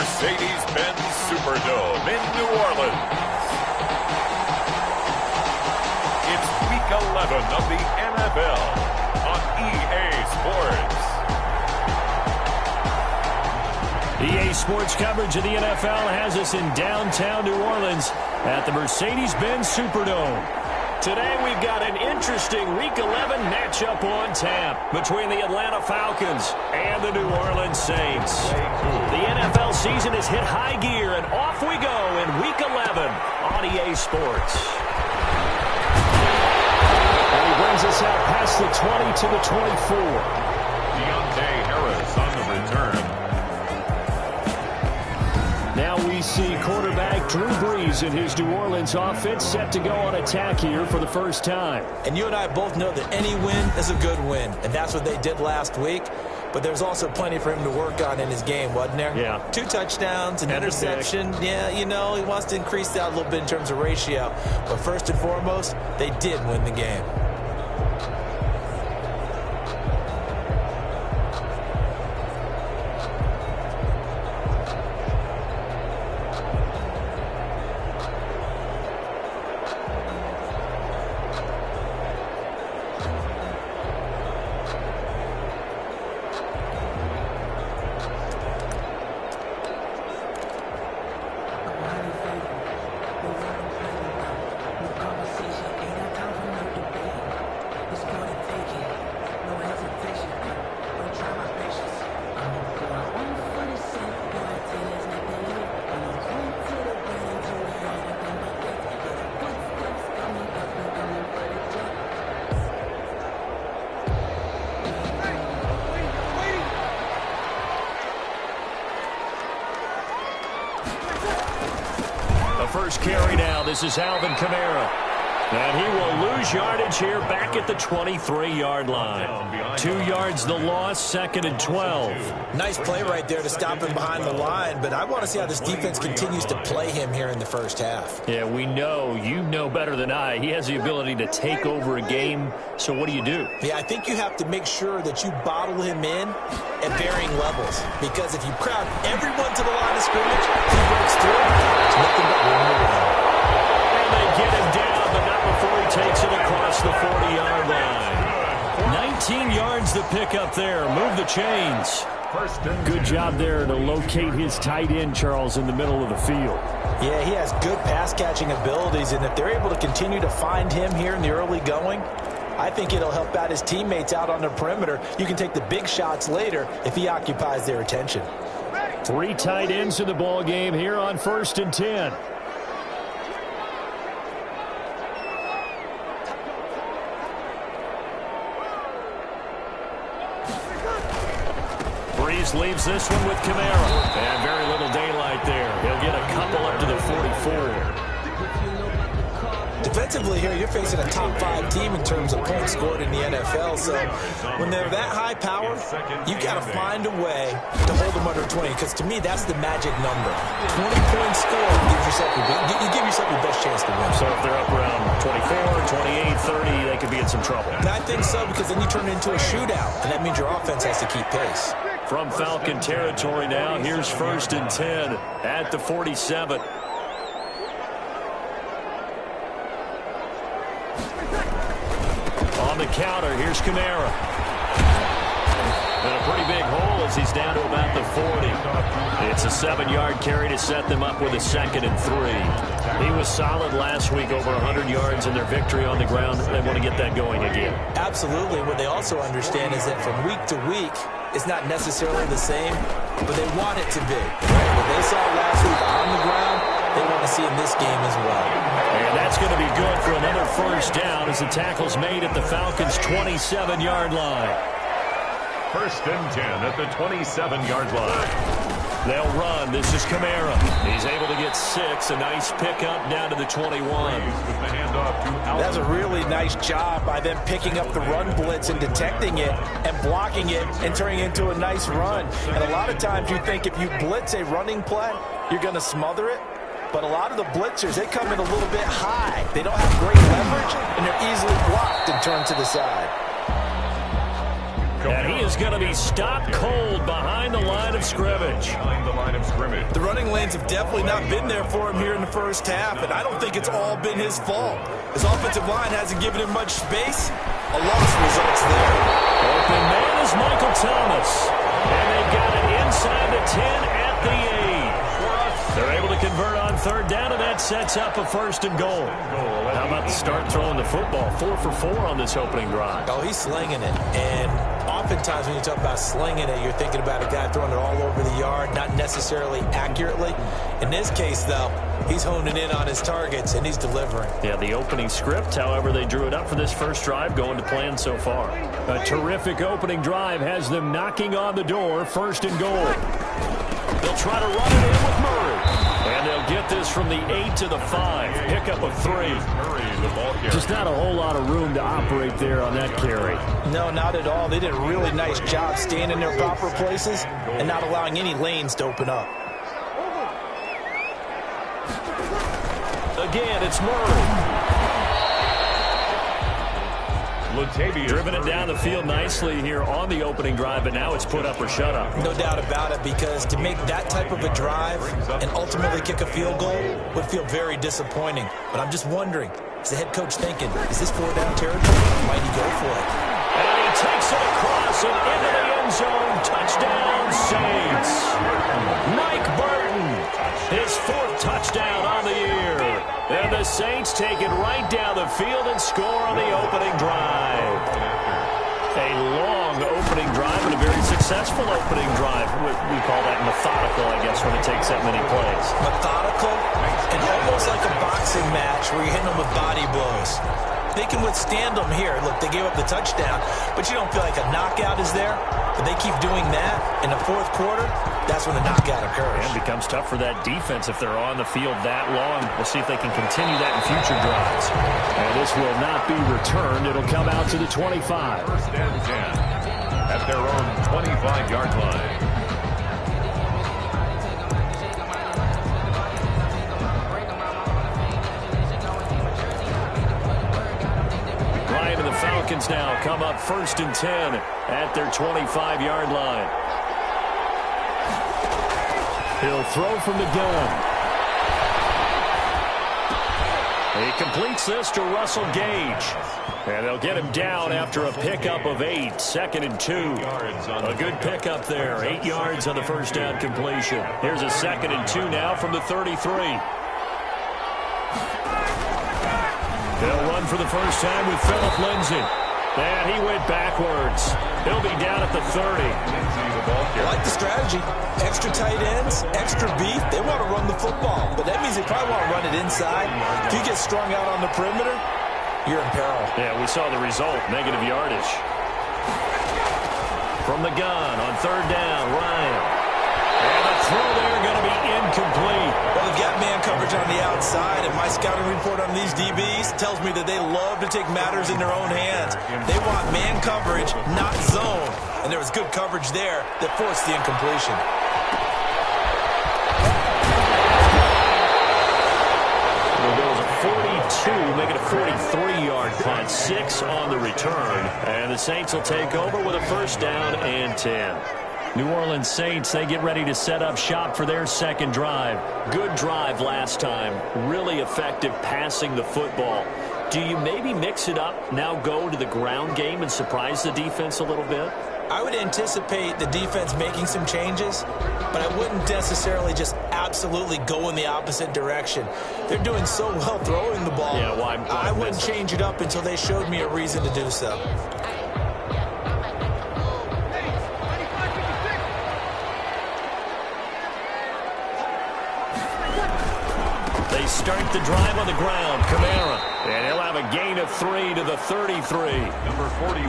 Mercedes-Benz Superdome in New Orleans. It's Week 11 of the NFL on EA Sports. EA Sports coverage of the NFL has us in downtown New Orleans at the Mercedes-Benz Superdome. Today we've got an interesting Week 11 matchup on tap between the Atlanta Falcons and the New Orleans Saints. The NFL season has hit high gear, and off we go in Week 11 on EA Sports. And he brings us out past the 20 to the 24. Deontay Harris on the return. Now we see quarterback Drew Brees and his New Orleans offense set to go on attack here for the first time. And you and I both know that any win is a good win, and that's what they did last week. But there's also plenty for him to work on in his game, wasn't there? Yeah. 2 touchdowns, an interception. Yeah, you know, he wants to increase that a little bit in terms of ratio. But first and foremost, they did win the game. First carry now. This is Alvin Kamara. And he will lose yardage here back at the 23-yard line. 2 yards the loss, 2nd and 12. Nice play right there to stop him behind the line, but I want to see how this defense continues to play him here in the first half. Yeah, we know, you know better than I, he has the ability to take over a game. So what do you do? Yeah, I think you have to make sure that you bottle him in at varying levels, because if you crowd everyone to the line of scrimmage, he breaks through. It's nothing but room to run. And they get him down, but not before he takes it across the 40-yard line. 19 yards to pick up there. Move the chains. Good job there to locate his tight end, Charles, in the middle of the field. Yeah, he has good pass-catching abilities, and if they're able to continue to find him here in the early going, I think it'll help out his teammates out on the perimeter. You can take the big shots later if he occupies their attention. 3 tight ends in the ball game here on 1st and 10. Brees leaves this one with Kamara. And very little daylight there. He'll get a couple up to the 44. Defensively here, you're facing a top 5 team in terms of points scored in the NFL. So when they're that high power, you got to find a way to hold them under 20. Because to me, that's the magic number. 20 points scored, you give yourself your best chance to win. So if they're up around 24, 28, 30, they could be in some trouble. And I think so, because then you turn it into a shootout, and that means your offense has to keep pace. From Falcon territory now, here's 1st and 10 at the 47. On the counter, here's Kamara. And a pretty big hole as he's down to about the 40. It's a 7-yard carry to set them up with a 2nd and 3. He was solid last week, over 100 yards in their victory on the ground. They want to get that going again. Absolutely. What they also understand is that from week to week, it's not necessarily the same, but they want it to be. What they saw last week on the ground, they want to see in this game as well. And that's going to be good for another 1st down as the tackle's made at the Falcons' 27-yard line. 1st and 10 at the 27-yard line. They'll run. This is Kamara. He's able to get 6. A nice pickup down to the 21. That's a really nice job by them picking up the run blitz and detecting it and blocking it and turning it into a nice run. And a lot of times you think if you blitz a running play, you're going to smother it. But a lot of the blitzers, they come in a little bit high. They don't have great leverage, and they're easily blocked and turned to the side. And he is going to be stopped cold behind the line of scrimmage. The running lanes have definitely not been there for him here in the first half, and I don't think it's all been his fault. His offensive line hasn't given him much space. A loss results there. Open man is Michael Thomas. And they've got it inside the 10 at the 8. They're able to convert on third down, and that sets up a 1st and goal. How about the start throwing the football? 4 for 4 on this opening drive. Oh, he's slinging it. And oftentimes when you talk about slinging it, you're thinking about a guy throwing it all over the yard, not necessarily accurately. In this case, though, he's honing in on his targets, and he's delivering. Yeah, the opening script, however, they drew it up for this first drive, going to plan so far. A terrific opening drive has them knocking on the door, 1st and goal. They'll try to run it in with Murray. And they'll get this from the 8 to the 5. Pick up a 3. Just not a whole lot of room to operate there on that carry. No, not at all. They did a really nice job staying in their proper places and not allowing any lanes to open up. Again, it's Murray. Driven it down the field nicely here on the opening drive, but now it's put up or shut up. No doubt about it, because to make that type of a drive and ultimately kick a field goal would feel very disappointing. But I'm just wondering, is the head coach thinking, is this 4-down territory? Might he go for it? And he takes it across and into the end zone. Touchdown, Saints. Mike Burton, his 4th touchdown on the year. And the Saints take it right down the field and score on the opening drive. A long opening drive and a very successful opening drive. We call that methodical, I guess, when it takes that many plays. Methodical and almost like a boxing match where you're hitting them with body blows. They can withstand them here. Look, they gave up the touchdown, but you don't feel like a knockout is there. But they keep doing that in the 4th quarter, that's when the knockout occurs. And it becomes tough for that defense if they're on the field that long. We'll see if they can continue that in future drives. And this will not be returned. It'll come out to the 25. 1st and 10 at their own 25-yard line. Falcons now come up 1st and 10 at their 25-yard line. He'll throw from the gun. He completes this to Russell Gage. And they'll get him down after a pickup of 8. 2nd and 2. A good pickup there. 8 yards on the 1st down completion. Here's a 2nd and 2 now from the 33. They'll run for the first time with Phillip Lindsay. And he went backwards. He'll be down at the 30. I like the strategy. Extra tight ends, extra beef. They want to run the football, but that means they probably want to run it inside. If you get strung out on the perimeter, you're in peril. Yeah, we saw the result. Negative yardage. From the gun on 3rd down, Ryan. And the throw there going to be incomplete. Well, they've got man coverage on the outside, and my scouting report on these DBs tells me that they love to take matters in their own hands. They want man coverage, not zone. And there was good coverage there that forced the incompletion. Well, there was a 42, make it a 43-yard punt. 6 on the return. And the Saints will take over with a 1st down and 10. New Orleans Saints, they get ready to set up shop for their 2nd drive. Good drive last time. Really effective passing the football. Do you maybe mix it up, now go to the ground game and surprise the defense a little bit? I would anticipate the defense making some changes, but I wouldn't necessarily just absolutely go in the opposite direction. They're doing so well throwing the ball. Yeah, why I wouldn't change it up until they showed me a reason to do so. They start the drive on the ground. Kamara. And he'll have a gain of 3 to the 33. Number 41.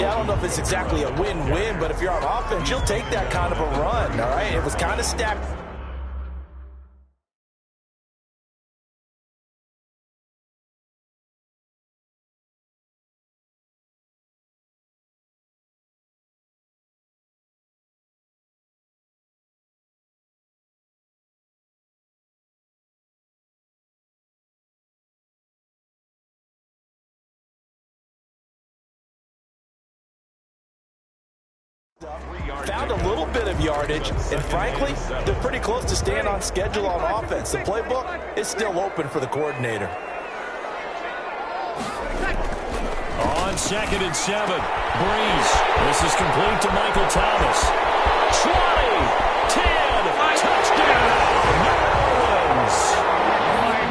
Yeah, I don't know if it's exactly a win-win, but if you're on offense, you'll take that kind of a run, all right? It was kind of stacked. Found a little bit of yardage, and frankly, they're pretty close to staying on schedule on offense. The playbook is still open for the coordinator. On 2nd and 7, Breeze. This is complete to Michael Thomas. 20, 10, touchdown, New Orleans.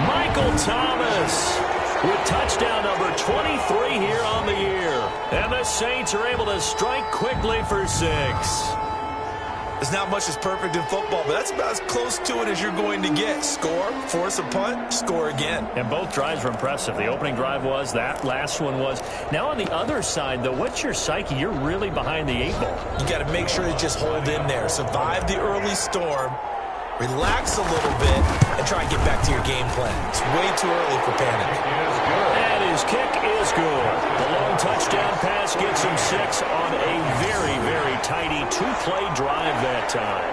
Michael Thomas with touchdown number 23 here on the year. And the Saints are able to strike quickly for 6. There's not much that's perfect in football, but that's about as close to it as you're going to get. Score, force a punt, score again. And both drives were impressive. The opening drive was, that last one was. Now on the other side, though, what's your psyche? You're really behind the 8 ball. You got to make sure you just hold in there. Survive the early storm, relax a little bit, and try and get back to your game plan. It's way too early for panic. And his kick is good. The long touchdown pass gets him 6 on a very, very tidy 2-play drive that time.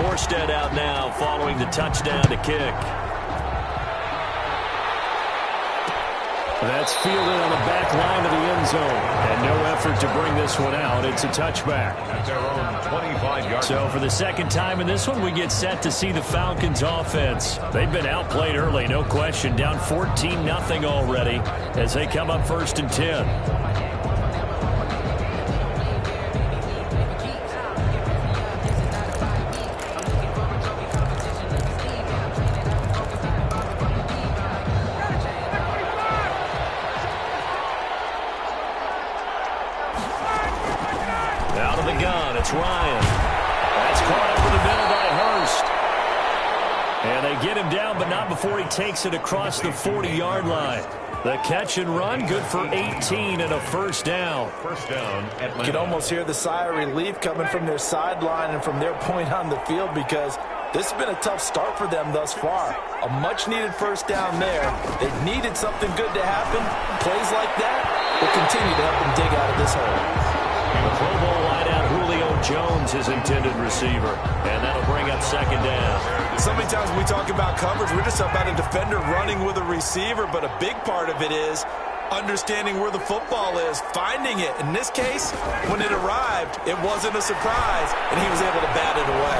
Morstead out now following the touchdown to kick. That's fielded on the back line of the end zone. And no effort to bring this one out. It's a touchback. At their own 25-yard. So for the second time in this one, we get set to see the Falcons offense. They've been outplayed early, no question. Down 14-0 already as they come up 1st and 10. Out of the gun, it's Ryan. That's caught over the middle by Hurst. And they get him down, but not before he takes it across the 40-yard line. The catch and run, good for 18 and a first down. First down, Atlanta. You can almost hear the sigh of relief coming from their sideline and from their point on the field, because this has been a tough start for them thus far. A much-needed first down there. They needed something good to happen. Plays like that will continue to help them dig out of this hole. The Pro Bowl wideout Julio Jones is intended receiver, and that'll bring up 2nd down. So many times when we talk about coverage, we're just about a defender running with a receiver, but a big part of it is understanding where the football is, finding it. In this case, when it arrived, it wasn't a surprise, and he was able to bat it away.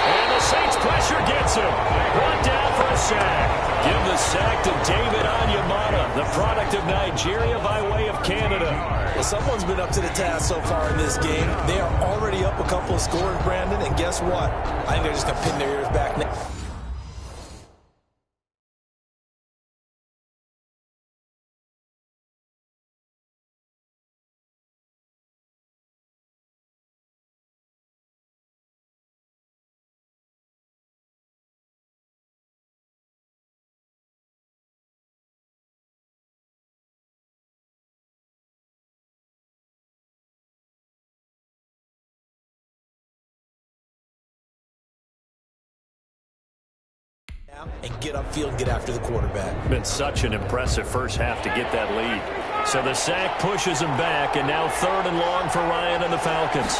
And the Saints pressure gets him. Brought down for a sack. Give the sack to David Onyemata, the product of Nigeria by way of Canada. Well, someone's been up to the task so far in this game. They are already up a couple of scores, Brandon, and guess what? I think they're just going to pin their ears back now. And get upfield, get after the quarterback. Been such an impressive first half to get that lead. So the sack pushes him back, and now 3rd and long for Ryan and the Falcons.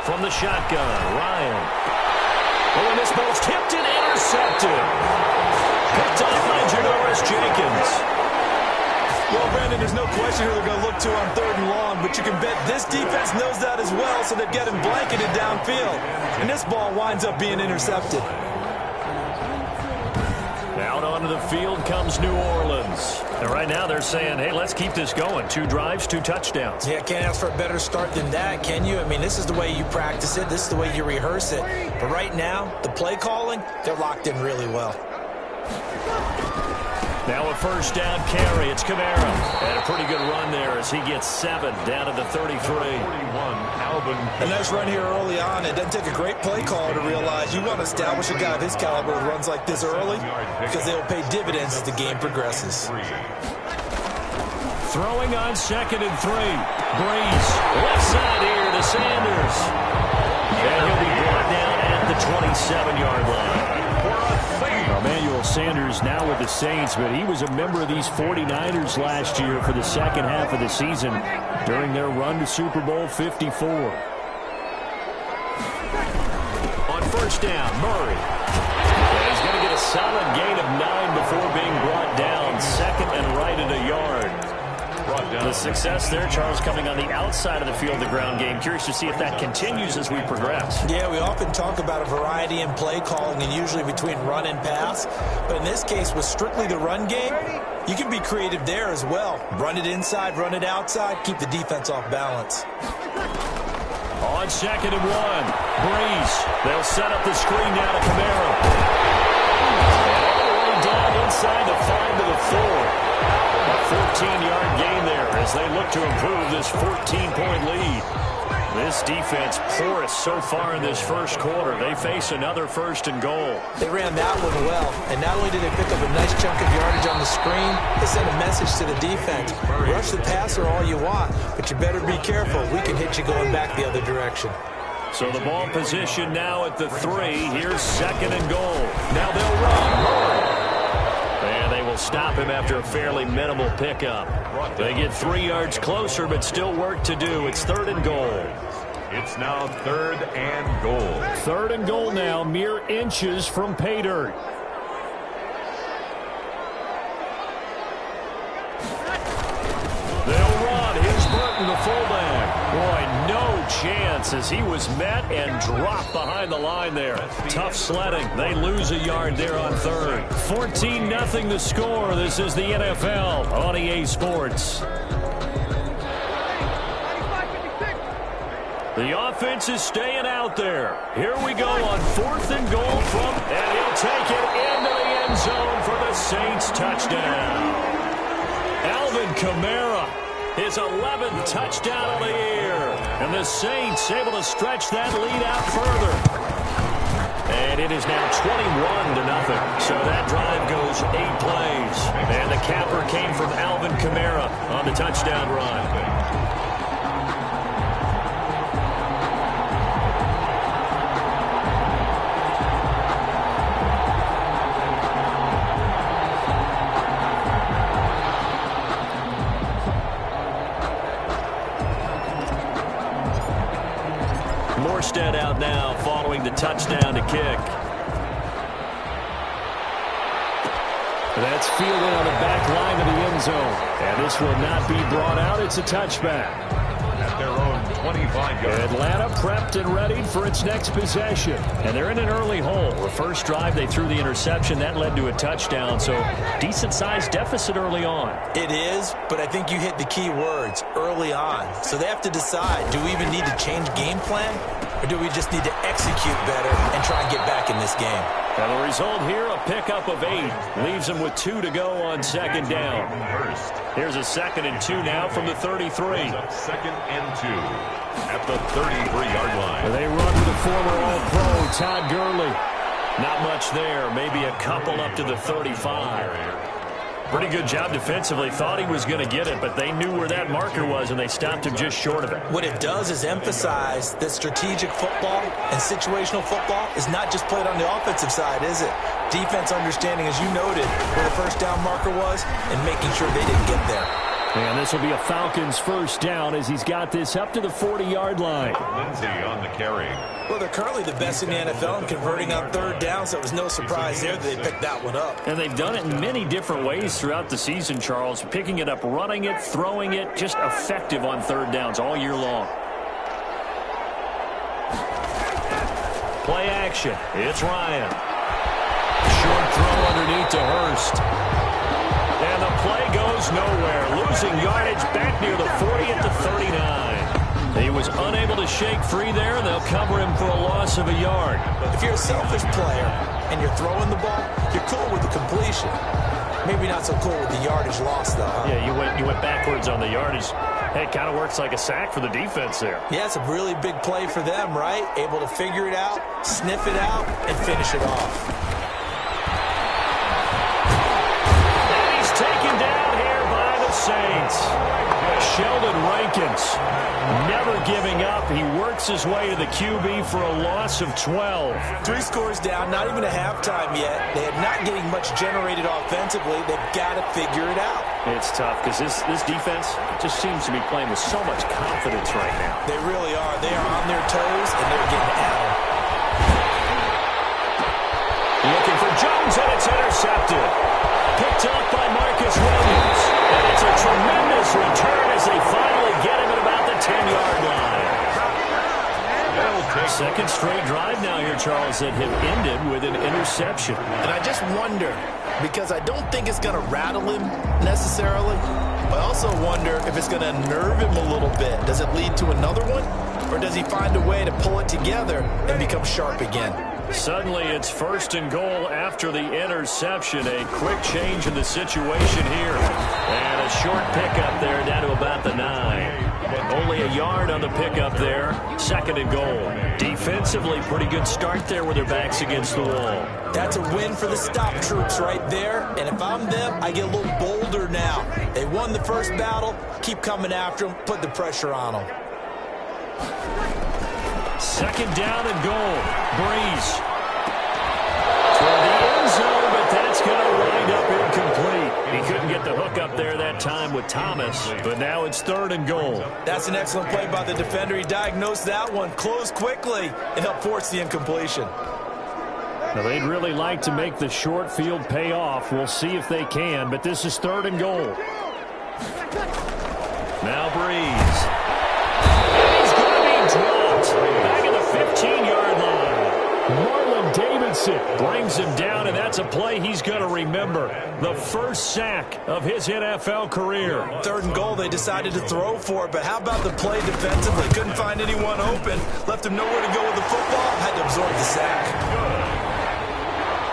From the shotgun, Ryan. Oh, and this ball's tipped and intercepted. Picked off by Janoris Jenkins. Well, Brandon, there's no question who they're going to look to on 3rd and long, but you can bet this defense knows that as well, so they've got him blanketed downfield. And this ball winds up being intercepted. Out onto the field comes New Orleans. And right now they're saying, hey, let's keep this going. 2 drives, 2 touchdowns. Yeah, can't ask for a better start than that, can you? I mean, this is the way you practice it. This is the way you rehearse it. But right now, the play calling, they're locked in really well. Now a first down carry. It's Kamara. And a pretty good run there as he gets 7 down to the 33. 41, Alvin. A nice run here early on. It doesn't take a great play caller to realize you want to establish a guy of his caliber who runs like this early, because they'll pay dividends as the game progresses. Throwing on 2nd and 3. Breeze. Left side here to Sanders. And he'll be brought down at the 27-yard line. Emmanuel Sanders now with the Saints, but he was a member of these 49ers last year for the second half of the season during their run to Super Bowl 54. On first down, Murray. And he's going to get a solid gain of 9 before being brought down on second and right at a yard. The success there, Charles, coming on the outside of the field, the ground game. Curious to see if that continues as we progress. Yeah, we often talk about a variety in play calling and usually between run and pass. But in this case, with strictly the run game, you can be creative there as well. Run it inside, run it outside, keep the defense off balance. On second and one, Breeze. They'll set up the screen down to Kamara. And all the way down inside the 5 to the 4. A 14-yard gain there as they look to improve this 14-point lead. This defense porous so far in this first quarter. They face another first and goal. They ran that one well, and not only did they pick up a nice chunk of yardage on the screen, they sent a message to the defense. Rush the passer all you want, but you better be careful. We can hit you going back the other direction. So the ball position now at the 3. Here's second and goal. Now they'll run. And they will stop him after a fairly minimal pickup. They get 3 yards closer, but still work to do. It's third and goal. It's now third and goal. Third and goal now, mere inches from pay dirt. They'll run. Here's Burton, the fullback. Boy, no chance as he was met and dropped behind the line there. Tough sledding. They lose a yard there on third. 14-0 the score. This is the NFL on EA Sports. The offense is staying out there. Here we go on fourth and goal from, and he'll take it into the end zone for the Saints touchdown. Alvin Kamara, his 11th touchdown of the year. And the Saints able to stretch that lead out further. And it is now 21-0. So that drive goes 8 plays. And the capper came from Alvin Kamara on the touchdown run. Morstead out now following the touchdown to kick. That's fielded on the back line of the end zone. And this will not be brought out. It's a touchback. At their own 25-yard. Atlanta prepped and readied for its next possession. And they're in an early hole. The first drive, they threw the interception. That led to a touchdown. So decent-sized deficit early on. It is, but I think you hit the key words, early on. So they have to decide, do we even need to change game plan? Or do we just need to execute better and try and get back in this game? And the result here, a pickup of 8. Leaves them with 2 to go on second down. Here's a 2nd and 2 now from the 33. Second and 2 at the 33-yard line. And they run with the former All-Pro, Todd Gurley. Not much there, maybe a couple up to the 35. Pretty good job defensively. Thought he was going to get it, but they knew where that marker was, and they stopped him just short of it. What it does is emphasize that strategic football and situational football is not just played on the offensive side, is it? Defense understanding, as you noted, where the first down marker was and making sure they didn't get there. And this will be a Falcons first down as he's got this up to the 40-yard line. Lindsay on the carry. Well, they're currently the best in the NFL in converting on third down, so it was no surprise there that they picked that one up. And they've done it in many different ways throughout the season, Charles. Picking it up, running it, throwing it, just effective on third downs all year long. Play action. It's Ryan. Short throw underneath to Hurst. And the play goes nowhere. Losing yardage back near the 40 at the 39. He was unable to shake free there, and they'll cover him for a loss of a yard. If you're a selfish player and you're throwing the ball, you're cool with the completion. Maybe not so cool with the yardage loss, though, huh? Yeah, you went backwards on the yardage. Hey, it kind of works like a sack for the defense there. Yeah, it's a really big play for them, right? Able to figure it out, sniff it out, and finish it off. Taken down here by the Saints. Sheldon Rankins never giving up. He works his way to the QB for a loss of 12. 3 scores down, not even a halftime yet. They are not getting much generated offensively. They've got to figure it out. It's tough because this defense just seems to be playing with so much confidence right now. They really are. They are on their toes, and they're getting at them. Looking for Jones, and it's intercepted. Picked up by Marcus kickoff's return as they finally get him at about the 10-yard line. Second straight drive now here, Charles, that have ended with an interception. And I just wonder, because I don't think it's going to rattle him necessarily, but I also wonder if it's going to unnerve him a little bit. Does it lead to another one? Or does he find a way to pull it together and become sharp again? Suddenly it's 1st and goal after the interception. A quick change in the situation here. And a short pickup there down to about the 9. Only a yard on the pickup there. 2nd and goal. Defensively, pretty good start there with their backs against the wall. That's a win for the stop troops right there. And if I'm them, I get a little bolder now. They won the first battle. Keep coming after them. Put the pressure on them. 2nd down and goal. Breeze. Toward the end zone, but that's going to wind up incomplete. He couldn't get the hook up there that time with Thomas, but now it's 3rd and goal. That's an excellent play by the defender. He diagnosed that one, closed quickly, and helped force the incompletion. Now, they'd really like to make the short field pay off. We'll see if they can, but this is 3rd and goal. Now Breeze. He's going to be dropped back at the 15-yard line. Marlon Davidson brings him down, and that's a play he's going to remember. The first sack of his NFL career. 3rd and goal, they decided to throw for it, but how about the play defensively? Couldn't find anyone open, left him nowhere to go with the football, had to absorb the sack.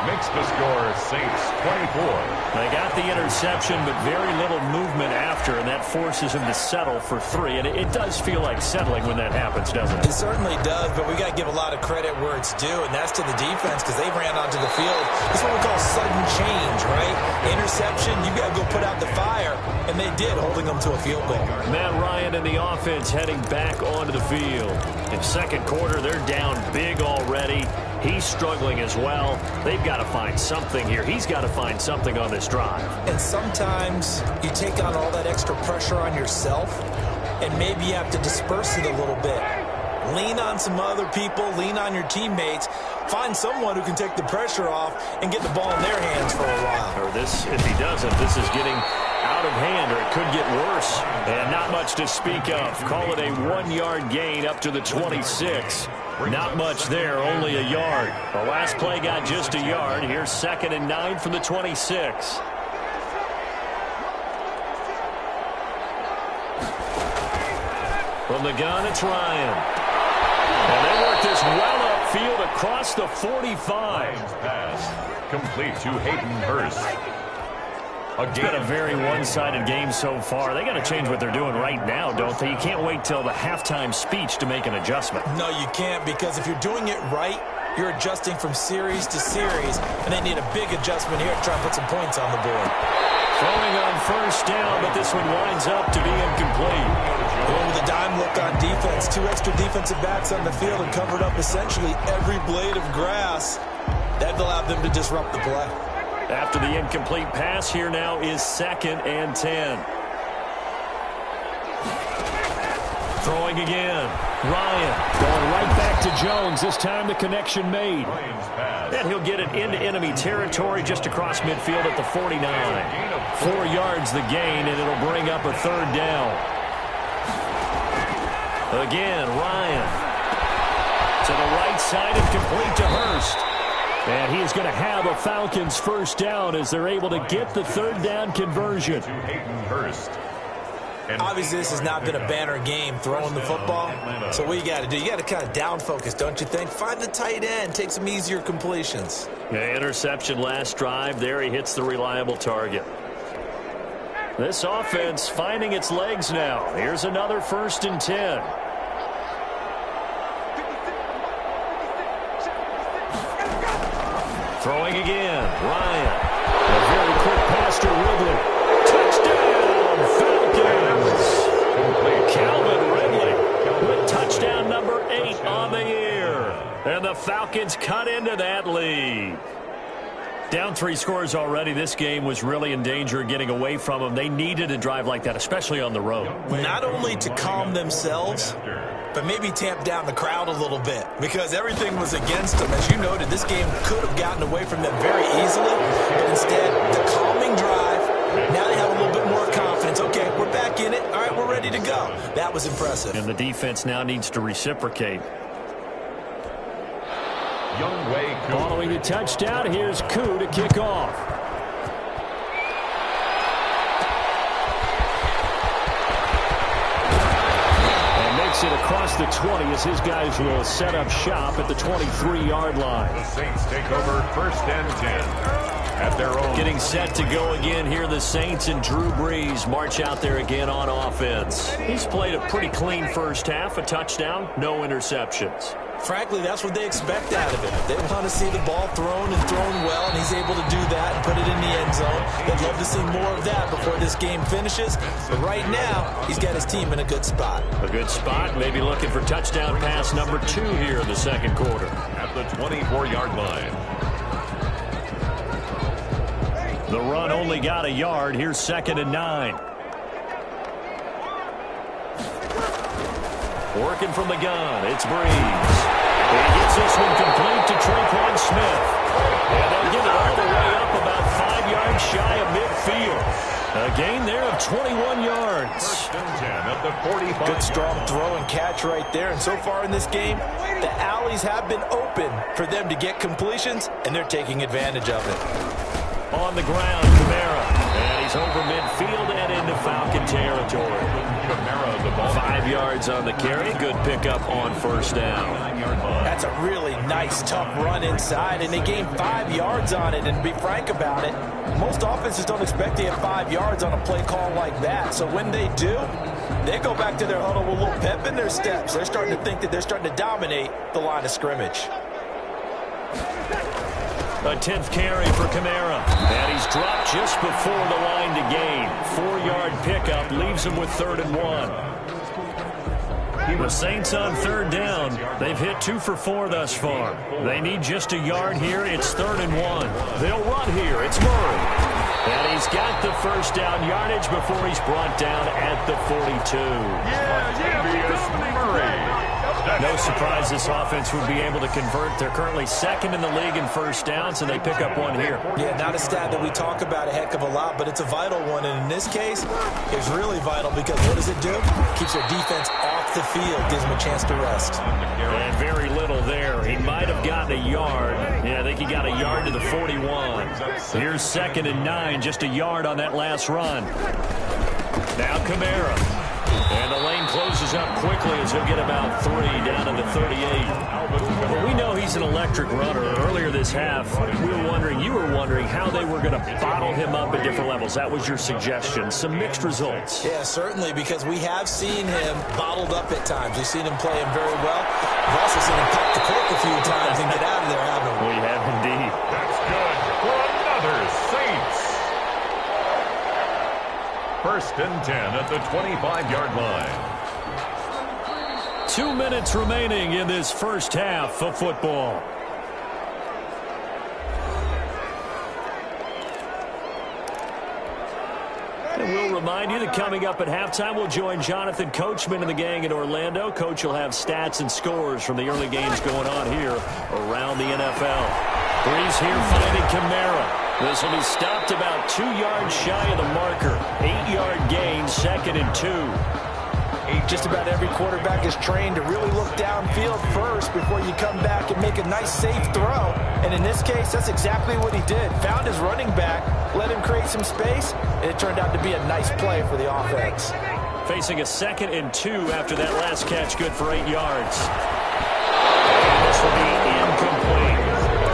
Makes the score Saints 24. They got the interception, but very little movement after, and that forces him to settle for 3. And it does feel like settling when that happens, doesn't it? It certainly does, but we got to give a lot of credit where it's due, and that's to the defense because they ran onto the field. This is what we call sudden change, right? Interception, you got to go put out the fire, and they did, holding them to a field goal. Matt Ryan and the offense heading back onto the field. In 2nd quarter, they're down big already. He's struggling as well. They've got to find something here. He's got to find something on this drive. And sometimes you take on all that extra pressure on yourself, and maybe you have to disperse it a little bit. Lean on some other people. Lean on your teammates. Find someone who can take the pressure off and get the ball in their hands for a while. Or this, if he doesn't, this is getting out of hand, or it could get worse. And not much to speak of. Call it a 1-yard gain up to the 26. Not much there, only a yard. The last play got just a yard. Here's 2nd and 9 from the 26. From the gun, it's Ryan. And they work this well upfield across the 45. Pass complete to Hayden Hurst. It's been a very one-sided game so far. They got to change what they're doing right now, don't they? You can't wait till the halftime speech to make an adjustment. No, you can't, because if you're doing it right, you're adjusting from series to series, and they need a big adjustment here to try and put some points on the board. Throwing on 1st down, but this one winds up to be incomplete. Going with a dime look on defense. 2 extra defensive backs on the field and covered up essentially every blade of grass. That allowed them to disrupt the play. After the incomplete pass, here now is 2nd and 10. Throwing again. Ryan going right back to Jones. This time the connection made. And he'll get it into enemy territory just across midfield at the 49. 4 yards the gain, and it'll bring up a 3rd down. Again, Ryan. To the right side and complete to Hurst. And he is going to have a Falcons 1st down as they're able to get the 3rd down conversion. Obviously, this has not been a banner game throwing the football. So what you got to do, you got to kind of down focus, don't you think? Find the tight end, take some easier completions. Yeah, interception last drive. There he hits the reliable target. This offense finding its legs now. Here's another 1st and 10. Throwing again, Ryan. A very quick pass to Ridley. Touchdown, Falcons! Calvin Ridley with touchdown number 8 on the year. And the Falcons cut into that lead. Down 3 scores already. This game was really in danger of getting away from them. They needed a drive like that, especially on the road. Not only to calm themselves, but maybe tamp down the crowd a little bit, because everything was against them. As you noted, this game could have gotten away from them very easily, but instead, the calming drive, now they have a little bit more more confidence. Okay, we're back in it. All right, we're ready to go. That was impressive. And the defense now needs to reciprocate. Following the touchdown, here's Koo to kick off. And makes it across the 20 as his guys will set up shop at the 23-yard line. The Saints take over 1st and 10. At their own. Getting set to go again here, the Saints and Drew Brees march out there again on offense. He's played a pretty clean first half, a touchdown, no interceptions. Frankly, that's what they expect out of him. They want to see the ball thrown and thrown well, and he's able to do that and put it in the end zone. They'd love to see more of that before this game finishes. But right now, he's got his team in a good spot. A good spot, maybe looking for touchdown pass number 2 here in the second quarter. At the 24-yard line. The run only got a yard. Here's 2nd and 9. Working from the gun, it's Brees. He gets this one complete to Tre'Quan Smith. And they'll get it all the way up about 5 yards shy of midfield. A gain there of 21 yards. 1st and 10 at the 45. Good strong throw and catch right there. And so far in this game, the alleys have been open for them to get completions, and they're taking advantage of it. On the ground, Kamara. And he's over midfield and into Falcon territory. Kamara, the ball. 5 yards on the carry. Good pickup on 1st down. That's a really nice, tough run inside, and they gained 5 yards on it. And to be frank about it, most offenses don't expect to get 5 yards on a play call like that. So when they do, they go back to their huddle with a little pep in their steps. They're starting to think that they're starting to dominate the line of scrimmage. A 10th carry for Kamara. And he's dropped just before the line to gain. 4-yard pickup leaves him with 3rd and 1. The Saints on 3rd down. They've hit 2 for 4 thus far. They need just a yard here. It's 3rd and 1. They'll run here. It's Murray. And he's got the 1st down yardage before he's brought down at the 42. Murray. No surprise this offense would be able to convert. They're currently 2nd in the league in 1st downs, and they pick up 1 here. Yeah, not a stat that we talk about a heck of a lot, but it's a vital one. And in this case, it's really vital because what does it do? Keeps their defense off the field, gives them a chance to rest. And very little there. He might have gotten a yard. Yeah, I think he got a yard to the 41. Here's 2nd and 9, just a yard on that last run. Now Kamara. And the lane closes up quickly as he'll get about 3 down to the 38. Well, we know he's an electric runner. Earlier this half, you were wondering how they were going to bottle him up at different levels. That was your suggestion. Some mixed results. Yeah, certainly, because we have seen him bottled up at times. We've seen him play him very well. We've also seen him pop the cork a few times and get out of there, haven't we? We have indeed. That's good for another Saints. 1st and 10 at the 25-yard line. 2 minutes remaining in this first half of football. And we'll remind you that coming up at halftime, we'll join Jonathan Coachman and the gang in Orlando. Coach will have stats and scores from the early games going on here around the NFL. Brees here finding Kamara. This will be stopped about 2 yards shy of the marker. 8-yard gain, 2nd and 2. Just about every quarterback is trained to really look downfield first before you come back and make a nice, safe throw. And in this case, that's exactly what he did. Found his running back, let him create some space, and it turned out to be a nice play for the offense. Facing a 2nd and 2 after that last catch, good for 8 yards. And this will be incomplete.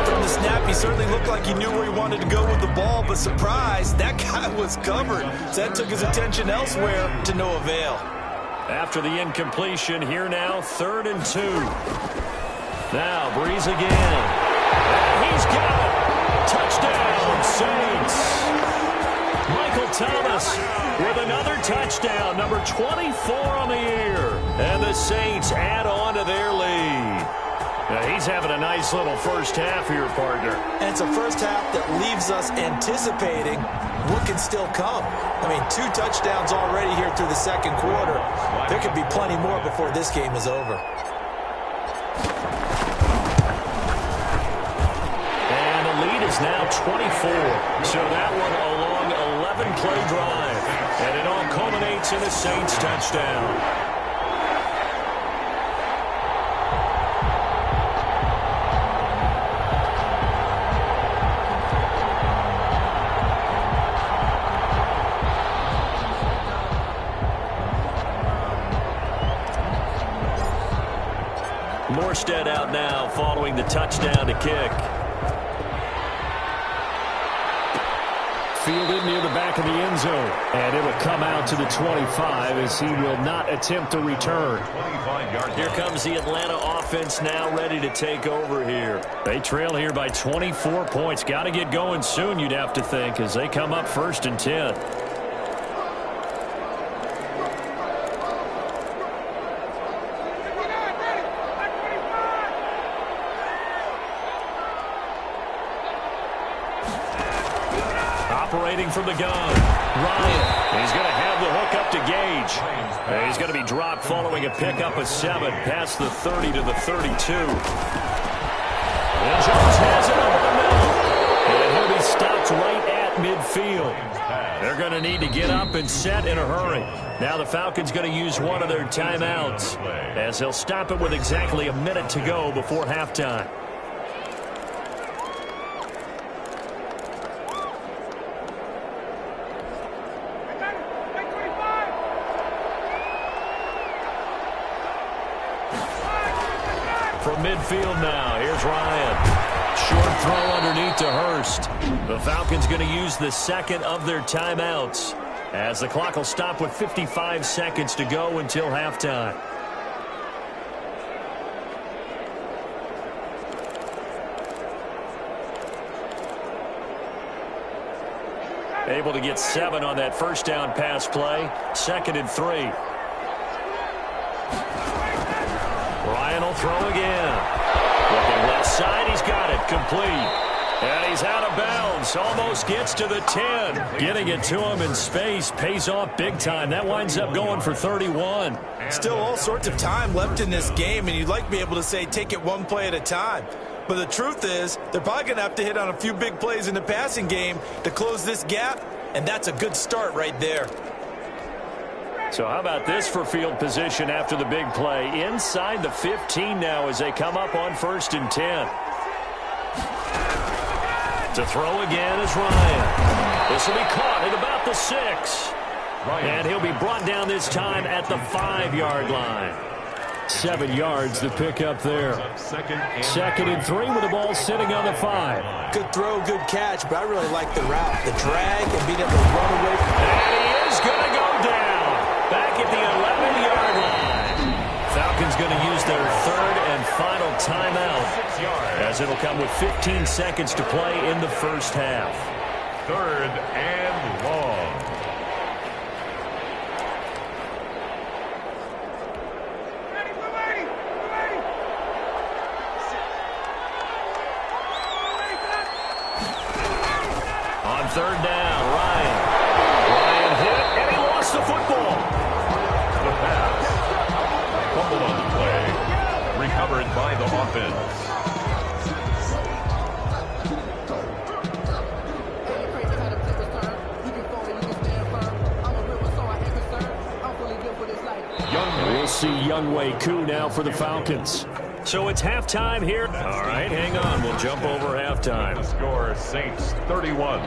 From the snap, he certainly looked like he knew where he wanted to go with the ball, but surprise, that guy was covered. So that took his attention elsewhere to no avail. After the incompletion, here now, 3rd and 2. Now, Brees again. And he's got it. Touchdown, Saints. Michael Thomas with another touchdown, number 24 on the year. And the Saints add on to their lead. Now, he's having a nice little first half here, partner. And it's a first half that leaves us anticipating what can still come. I mean, 2 touchdowns already here through the second quarter. There could be plenty more before this game is over. And the lead is now 24. So that one a long 11-play drive. And it all culminates in a Saints touchdown. Morstead out now following the touchdown to kick. Fielded near the back of the end zone. And it will come out to the 25 as he will not attempt a return. Here comes the Atlanta offense now ready to take over here. They trail here by 24 points. Got to get going soon, you'd have to think, as they come up 1st and 10. Operating from the gun, Ryan. He's going to have the hook up to Gage. And he's going to be dropped following a pickup of 7 past the 30 to the 32. And Jones has it over the middle. And he'll be stopped right at midfield. They're going to need to get up and set in a hurry. Now the Falcons going to use one of their timeouts as they'll stop it with exactly a minute to go before halftime. From midfield now, here's Ryan. Short throw underneath to Hurst. The Falcons going to use the second of their timeouts as the clock will stop with 55 seconds to go until halftime. Able to get 7 on that first down pass play. 2nd and 3. Ryan will throw again. Looking left side, he's got it. Complete. And he's out of bounds. Almost gets to the 10. Getting it to him in space pays off big time. That winds up going for 31. Still all sorts of time left in this game, and you'd like to be able to say take it one play at a time. But the truth is, they're probably going to have to hit on a few big plays in the passing game to close this gap, and that's a good start right there. So how about this for field position after the big play? Inside the 15 now as they come up on 1st and 10. To throw again is Ryan. This will be caught at about the 6. And he'll be brought down this time at the 5-yard line. 7 yards to pick up there. 2nd and 3 with the ball sitting on the 5. Good throw, good catch, but I really like the route, the drag, and being able to run away from it. And he is going to go down. Back at the 11-yard line. Falcons going to use their 3rd and final timeout as it'll come with 15 seconds to play in the first half. 3rd and long. On 3rd down, Ryan. Ryan hit, and he lost the football. The pass. Fumble on the play. Recovered by the offense. We'll see Younghoe Koo now for the Falcons. So it's halftime here. All right, hang on. We'll jump over halftime. The score, Saints 31,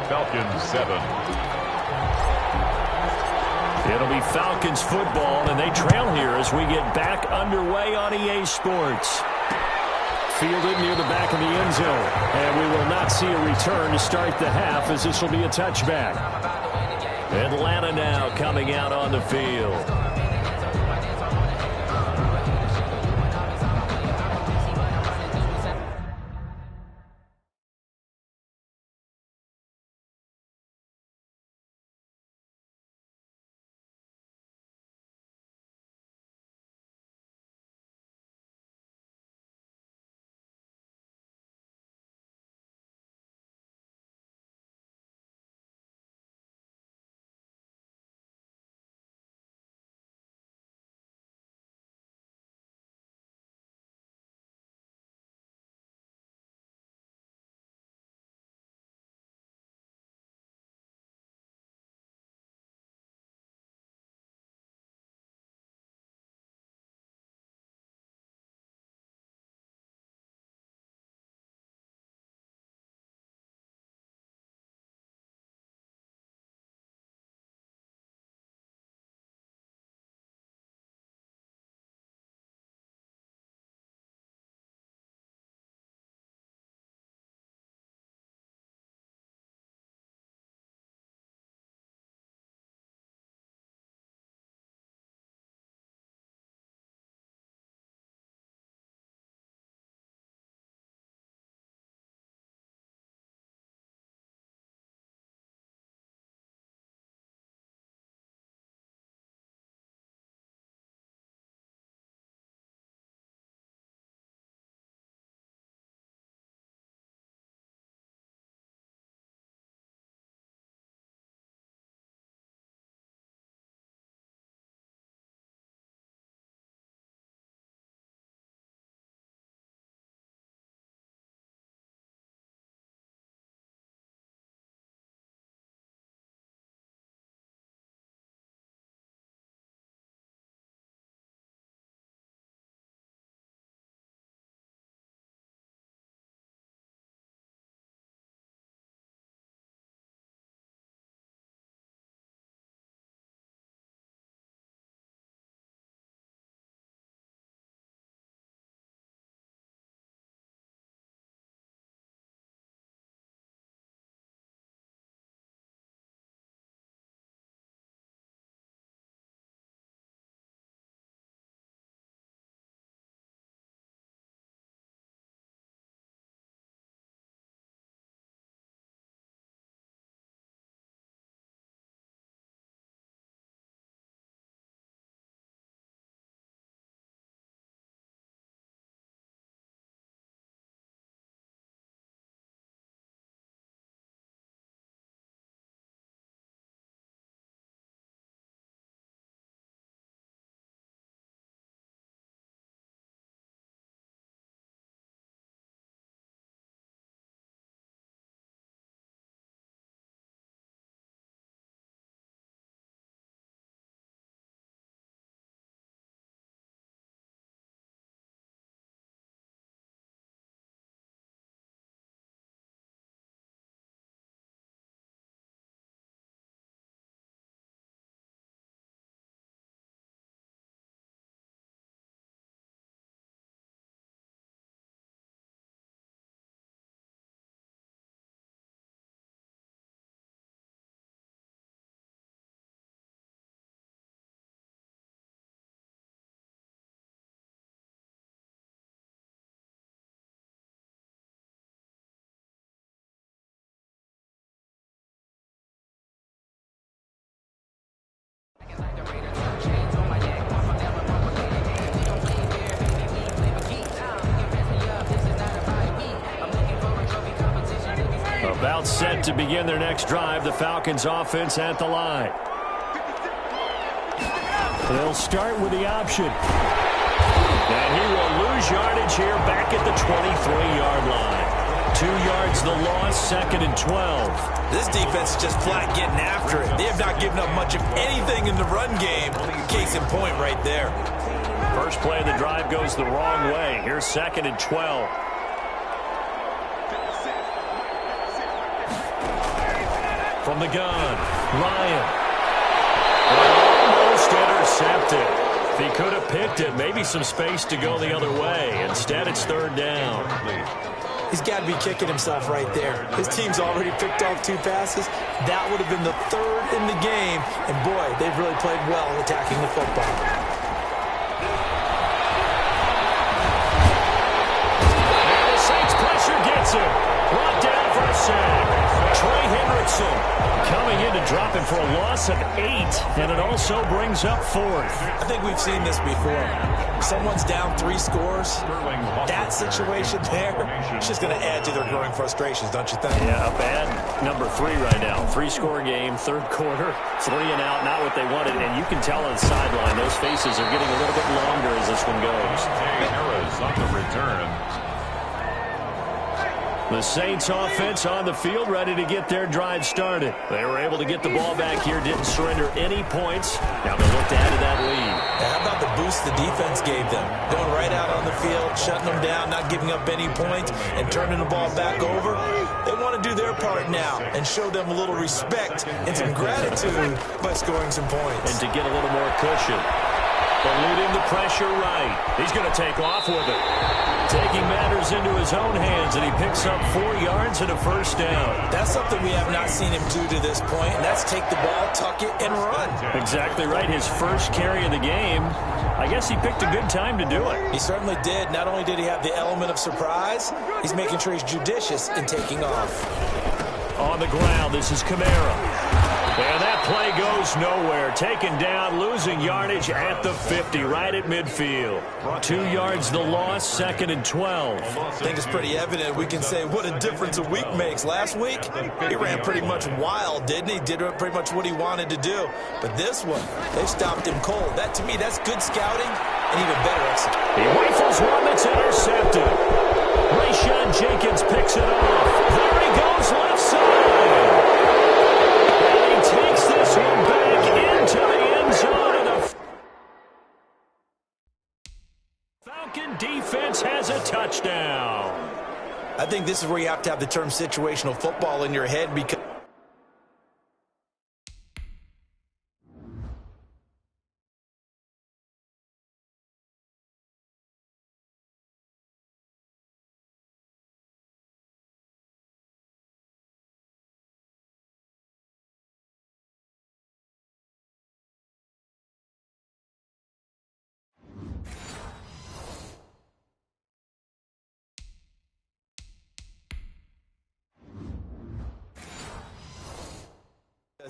Falcons 7. It'll be Falcons football, and they trail here as we get back underway on EA Sports. Fielded near the back of the end zone. And we will not see a return to start the half as this will be a touchback. Atlanta now coming out on the field. About set to begin their next drive. The Falcons offense at the line. They'll start with the option. And he will lose yardage here back at the 23-yard line. 2 yards the loss, 2nd and 12. This defense is just flat getting after it. They have not given up much of anything in the run game. Case in point right there. First play of the drive goes the wrong way. Here's 2nd and 12. From the gun, Ryan. Almost intercepted. If he could have picked it, maybe some space to go the other way. Instead, it's 3rd down. He's got to be kicking himself right there. His team's already picked off 2 passes. That would have been the 3rd in the game. And, boy, they've really played well attacking the football. And the Saints pressure gets him. Brought down for a sack. Trey Hendrickson coming in to drop him for a loss of 8. And it also brings up 4th. I think we've seen this before. Someone's down 3 scores. That situation there, it's just going to add to their growing frustrations, don't you think? Yeah, a bad number 3 right now. 3-score game, 3rd quarter, 3 and out, not what they wanted. And you can tell on the sideline, those faces are getting a little bit longer as this one goes. Harris on the return. The Saints offense on the field, ready to get their drive started. They were able to get the ball back here, didn't surrender any points. Now they look to add to that lead. How about the boost the defense gave them? Going right out on the field, shutting them down, not giving up any points, and turning the ball back over. They want to do their part now and show them a little respect and some gratitude by scoring some points. And to get a little more cushion. Eluding the pressure right. He's going to take off with it. Taking matters into his own hands, and he picks up 4 yards and a 1st down. That's something we have not seen him do to this point, and that's take the ball, tuck it, and run. Exactly right. His first carry of the game. I guess he picked a good time to do it. He certainly did. Not only did he have the element of surprise, he's making sure he's judicious in taking off. On the ground, this is Kamara. And that play goes nowhere. Taken down, losing yardage at the 50, right at midfield. 2 yards the loss, 2nd and 12. I think it's pretty evident. We can say what a difference a week makes. Last week, he ran pretty much wild, didn't he? Did pretty much what he wanted to do. But this one, they stopped him cold. That, to me, that's good scouting and even better execution. He rifles one that's intercepted. Rayshawn Jenkins picks it off. There he goes, left side. Takes this one back into the end zone. And the Falcon defense has a touchdown. I think this is where you have to have the term situational football in your head because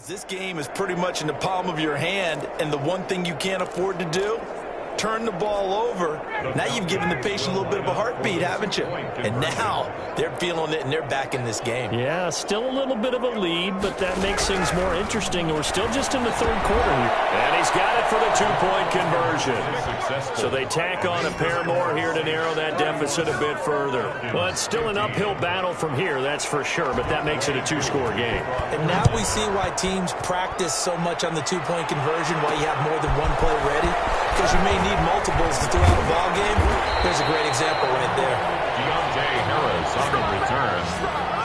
this game is pretty much in the palm of your hand, and the one thing you can't afford to do, turn the ball over. Now you've given the patient a little bit of a heartbeat, haven't you? And now they're feeling it, and they're back in this game. Yeah, still a little bit of a lead, but that makes things more interesting. We're still just in the 3rd quarter. And he's got it for the 2-point conversion. So they tack on a pair more here to narrow that deficit a bit further. Well, it's still an uphill battle from here, that's for sure, but that makes it a 2-score game. And now we see why teams practice so much on the 2-point conversion, why you have more than one play ready, because you may need multiples to throw out a ball game. There's a great example right there. Deontay Harris on the return.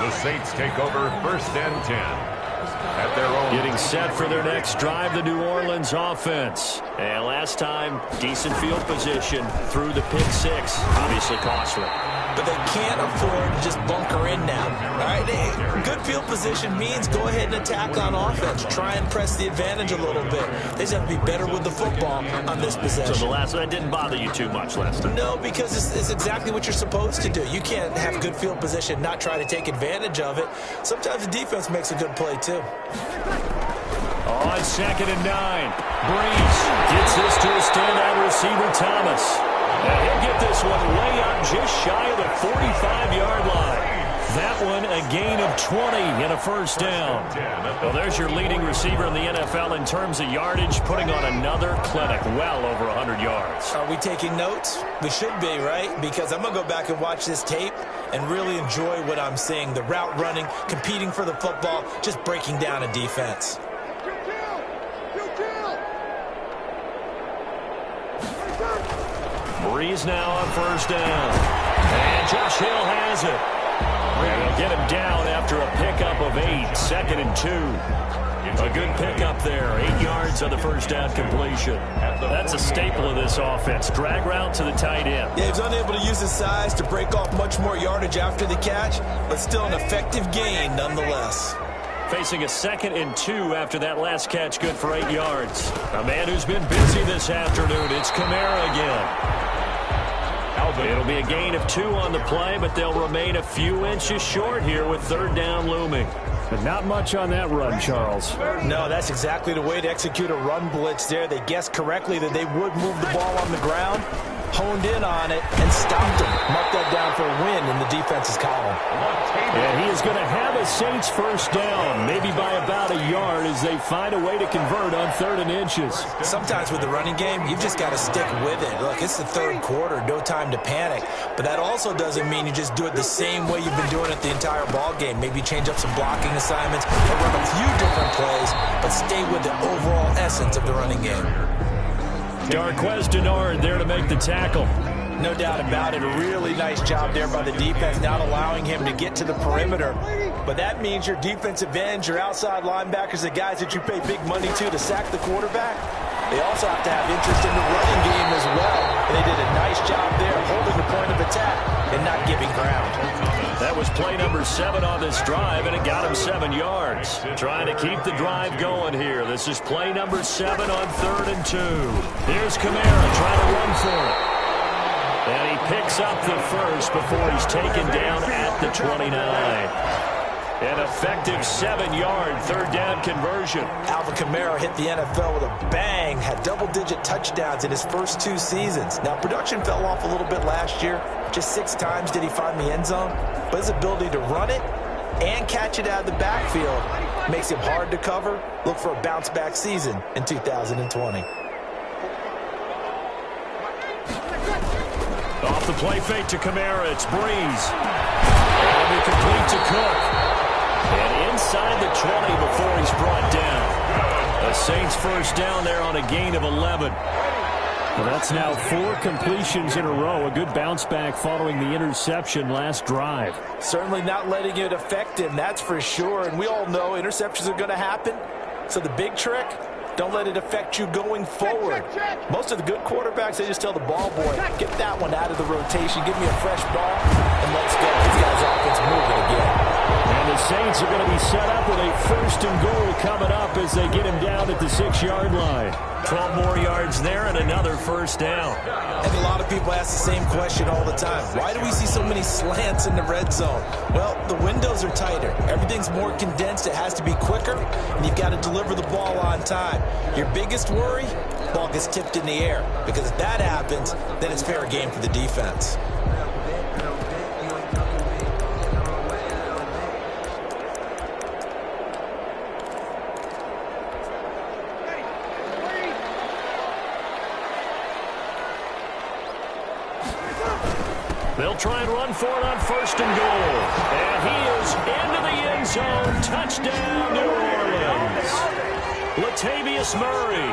The Saints take over 1st and 10. At their own. Getting set for their next drive, the New Orleans offense. And last time, decent field position through the pick 6. Obviously costly. But they can't afford to just bunker in now. All right, good field position means go ahead and attack on offense. Try and press the advantage a little bit. They just have to be better with the football on this possession. So that didn't bother you too much last time? No, because it's exactly what you're supposed to do. You can't have good field position, not try to take advantage of it. Sometimes the defense makes a good play, too. On 2nd and 9, Breeze gets this to his standout receiver, Thomas. And he'll get this one way up just shy of the 45-yard line. That one a gain of 20 and a first down. Well, there's your leading receiver in the NFL in terms of yardage, putting on another clinic, well over 100 yards. Are we taking notes? We should be, right? Because I'm going to go back and watch this tape and really enjoy what I'm seeing. The route running, competing for the football, just breaking down a defense. Breeze now on first down. And Josh Hill has it. And they'll get him down after a pickup of 8, 2nd and 2. A good pickup there, 8 yards on the first down completion. That's a staple of this offense. Drag route to the tight end. Yeah, he was unable to use his size to break off much more yardage after the catch, but still an effective gain nonetheless. Facing a 2nd and 2 after that last catch, good for 8 yards. A man who's been busy this afternoon, it's Kamara again. It'll be a gain of 2 on the play, but they'll remain a few inches short here with 3rd down looming. But not much on that run, Charles. No, that's exactly the way to execute a run blitz there. They guessed correctly that they would move the ball on the ground, honed in on it, and stopped him. Marked that down for a win in the defense's column. And he is going to have a Saints first down, maybe by about a yard as they find a way to convert on 3rd and inches. Sometimes with the running game, you've just got to stick with it. Look, it's the 3rd quarter, no time to panic. But that also doesn't mean you just do it the same way you've been doing it the entire ball game. Maybe change up some blocking assignments or run a few different plays, but stay with the overall essence of the running game. Darqueze Dennard there to make the tackle. No doubt about it. A really nice job there by the defense, not allowing him to get to the perimeter. But that means your defensive ends, your outside linebackers, the guys that you pay big money to sack the quarterback, they also have to have interest in the running game as well. And they did a nice job there holding the point of attack and not giving ground. That was play number 7 on this drive, and it got him 7 yards. Trying to keep the drive going here. This is play number 7 on 3rd and 2. Here's Kamara trying to run for it. And he picks up the first before he's taken down at the 29. An effective 7-yard 3rd down conversion. Alvin Kamara hit the NFL with a bang, had double-digit touchdowns in his first 2 seasons. Now, production fell off a little bit last year. Just 6 times did he find the end zone. But his ability to run it and catch it out of the backfield makes him hard to cover. Look for a bounce-back season in 2020. Off the play fake to Kamara, it's Breeze. And he complete to Cook. And inside the 20 before he's brought down. The Saints first down there on a gain of 11. Well, that's now 4 completions in a row. A good bounce back following the interception last drive. Certainly not letting it affect him, that's for sure. And we all know interceptions are going to happen. So the big trick, don't let it affect you going forward. Most of the good quarterbacks, they just tell the ball boy, get that one out of the rotation, give me a fresh ball, and let's go. These guys' offense moving again. And the Saints are going to be set up with a 1st and goal coming up as they get him down at the 6-yard line. 12 more yards there and another first down. And a lot of people ask the same question all the time. Why do we see so many slants in the red zone? Well, the windows are tighter. Everything's more condensed. It has to be quicker, and you've got to deliver the ball on time. Your biggest worry, ball gets tipped in the air. Because if that happens, then it's fair game for the defense. They'll try and run for it on 1st and goal. And he is into the end zone. Touchdown, New Orleans. Latavius Murray,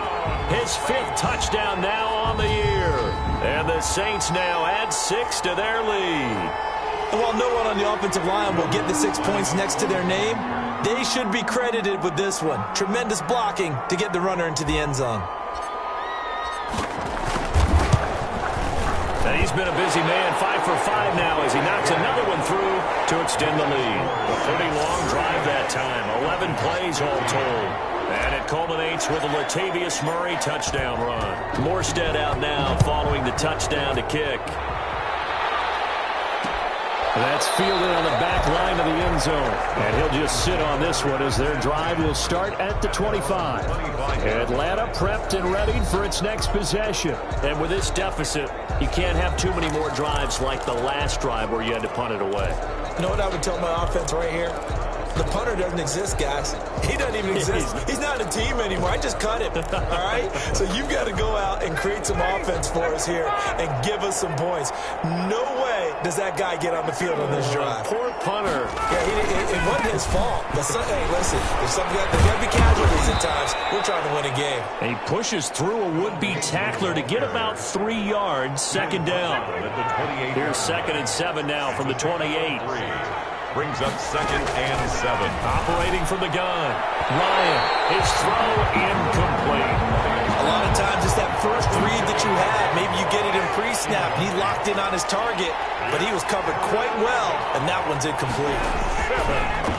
his 5th touchdown now on the year. And the Saints now add 6 to their lead. And while no one on the offensive line will get the 6 points next to their name, they should be credited with this one. Tremendous blocking to get the runner into the end zone. And he's been a busy man, 5 for 5 now as he knocks another one through to extend the lead. A pretty long drive that time, 11 plays all told. And it culminates with a Latavius Murray touchdown run. Morstead out now following the touchdown to kick. That's fielded on the back line of the end zone. And he'll just sit on this one as their drive will start at the 25. Atlanta prepped and ready for its next possession. And with this deficit, you can't have too many more drives like the last drive where you had to punt it away. You know what I would tell my offense right here? The punter doesn't exist, guys. He doesn't even exist. He's not a team anymore. I just cut him, all right? So you've got to go out and create some offense for us here and give us some points. No way does that guy get on the field on this drive. Poor punter. Yeah, it wasn't his fault. But hey, listen, there's got to be casualties at times. We're trying to win a game. And he pushes through a would-be tackler to get about 3 yards, second down. Here's 2nd and 7 now from the 28. Brings up 2nd and 7. Operating from the gun. Ryan, his throw incomplete. A lot of times it's that first read that you have. Maybe you get it in pre-snap. He locked in on his target, but he was covered quite well, and that one's incomplete. 7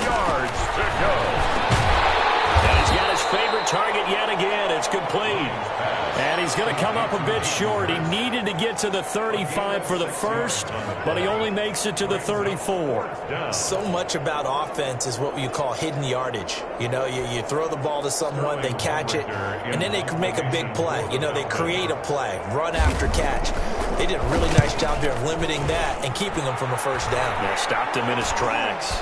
yards to go. And he's got his favorite target yet again. It's complete. And he's going to come up a bit short. He needed to get to the 35 for the first, but he only makes it to the 34. So much about offense is what you call hidden yardage. You know, you throw the ball to someone, they catch it, and then they can make a big play. You know, they create a play, run after catch. They did a really nice job there of limiting that and keeping him from a first down. Yeah, stopped him in his tracks.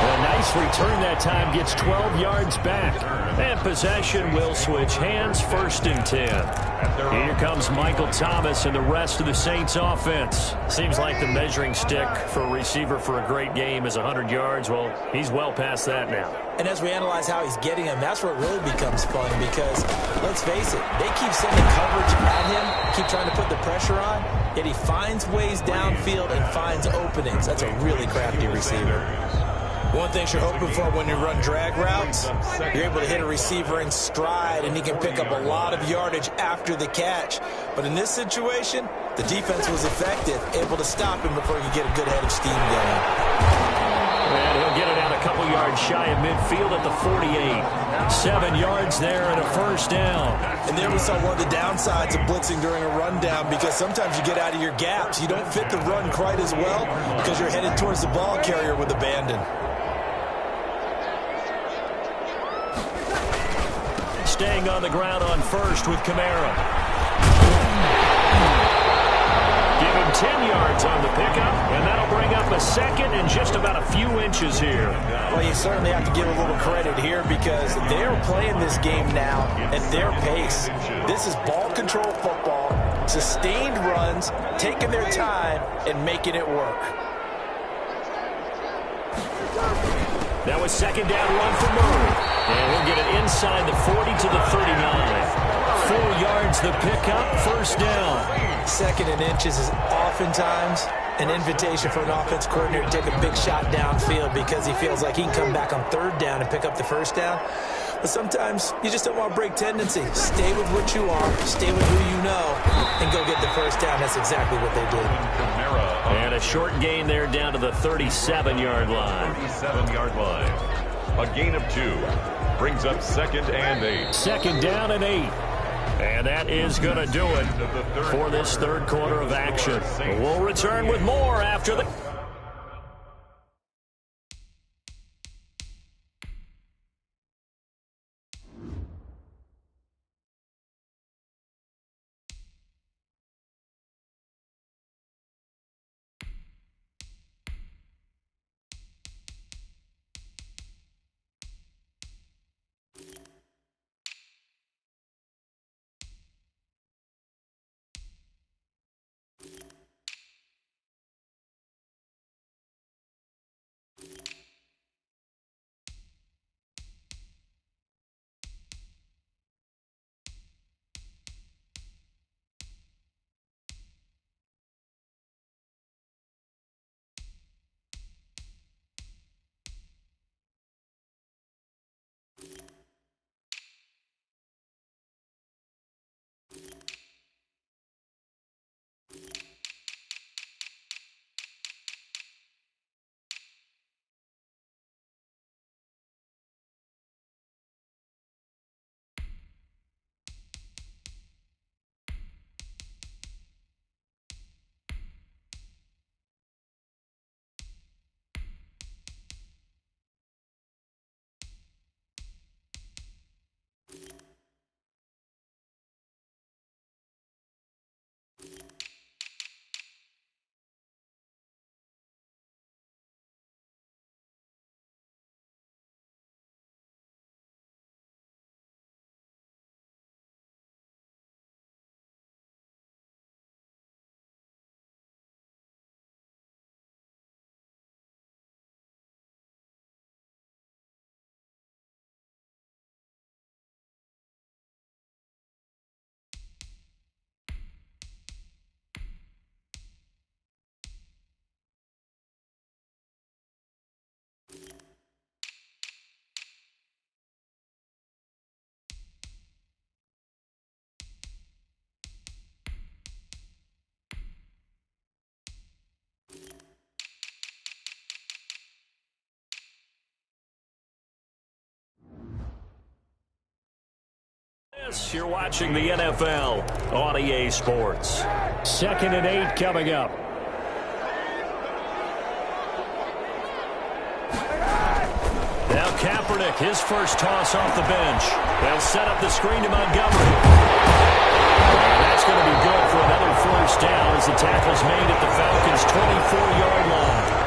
A nice return that time, gets 12 yards back. And possession will switch hands, 1st and 10. Here comes Michael Thomas and the rest of the Saints offense. Seems like the measuring stick for a receiver for a great game is 100 yards. Well, he's well past that now. And as we analyze how he's getting them, that's where it really becomes fun because, let's face it, they keep sending coverage at him, keep trying to put the pressure on, yet he finds ways downfield and finds openings. That's a really crafty receiver. One thing you're hoping for when you run drag routes, you're able to hit a receiver in stride, and he can pick up a lot of yardage after the catch. But in this situation, the defense was effective, able to stop him before he could get a good head of steam going. And he'll get it out a couple yards shy of midfield at the 48. 7 yards there and a first down. And there we saw one of the downsides of blitzing during a rundown because sometimes you get out of your gaps. You don't fit the run quite as well because you're headed towards the ball carrier with abandon. Staying on the ground on first with Kamara. Give him 10 yards on the pickup, and that'll bring up a 2nd and just about a few inches here. Well, you certainly have to give a little credit here because they're playing this game now at their pace. This is ball control football, sustained runs, taking their time, and making it work. That was 2nd down run for Murray. And he'll get it inside the 40 to the 39. 4 yards the pickup, first down. 2nd and inches is oftentimes an invitation for an offense coordinator to take a big shot downfield because he feels like he can come back on 3rd down and pick up the first down. But sometimes you just don't want to break tendency. Stay with what you are, stay with who you know, and go get the first down. That's exactly what they did. And a short gain there down to the 37-yard line. 37-yard line. A gain of 2. Brings up 2nd and 8. 2nd down and 8. And that is going to do it for this 3rd quarter of action. We'll return with more after the... Sports. You're watching the NFL on EA Sports. 2nd and 8 coming up. Now Kaepernick, his first toss off the bench. They'll set up the screen to Montgomery. And that's going to be good for another first down as the tackle's made at the Falcons' 24-yard line.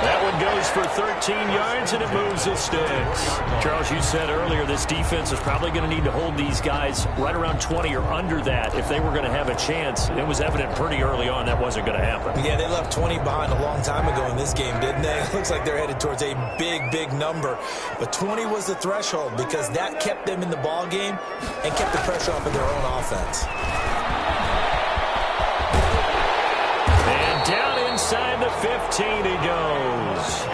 That one goes for 13 yards, and it moves the sticks. Charles, you said earlier this defense is probably going to need to hold these guys right around 20 or under that if they were going to have a chance. It was evident pretty early on that wasn't going to happen. Yeah, they left 20 behind a long time ago in this game, didn't they? It looks like they're headed towards a big, big number. But 20 was the threshold because that kept them in the ball game and kept the pressure off of their own offense. And down inside the 15 he goes.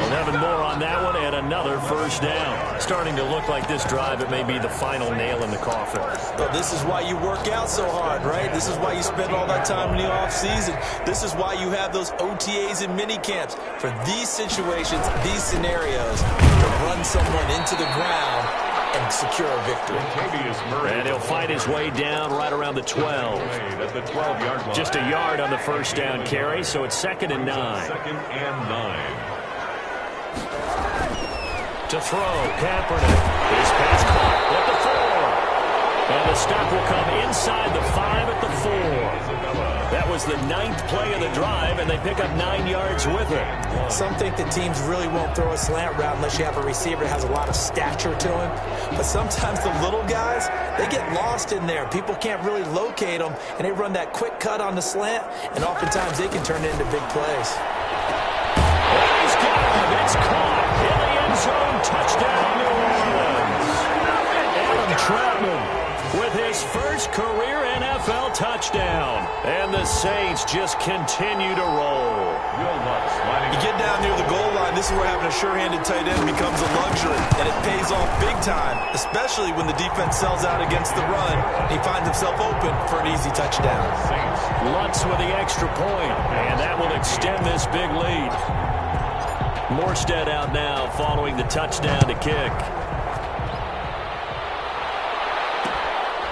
11 more on that one and another first down. Starting to look like this drive, it may be the final nail in the coffin. Well, this is why you work out so hard, right? This is why you spend all that time in the offseason. This is why you have those OTAs and mini camps. For these situations, these scenarios, to run someone into the ground and secure a victory. And he'll fight his way down right around the 12. Just a yard on the first down carry, so it's 2nd and 9. 2nd and 9. To throw, Kaepernick. His pass caught at the 4. And the stop will come inside the 5 at the 4. That was the 9th play of the drive, and they pick up 9 yards with it. Some think that teams really won't throw a slant route unless you have a receiver that has a lot of stature to him. But sometimes the little guys, they get lost in there. People can't really locate them, and they run that quick cut on the slant, and oftentimes they can turn it into big plays. He's got him. It's caught in the end zone. Touchdown, New Orleans. Adam Troutman with his first career NFL touchdown. And the Saints just continue to roll. You get down near the goal line, this is where having a sure-handed tight end becomes a luxury, and it pays off big time, especially when the defense sells out against the run. He finds himself open for an easy touchdown. Lutz with the extra point, and that will extend this big lead. Morstead out now following the touchdown to kick.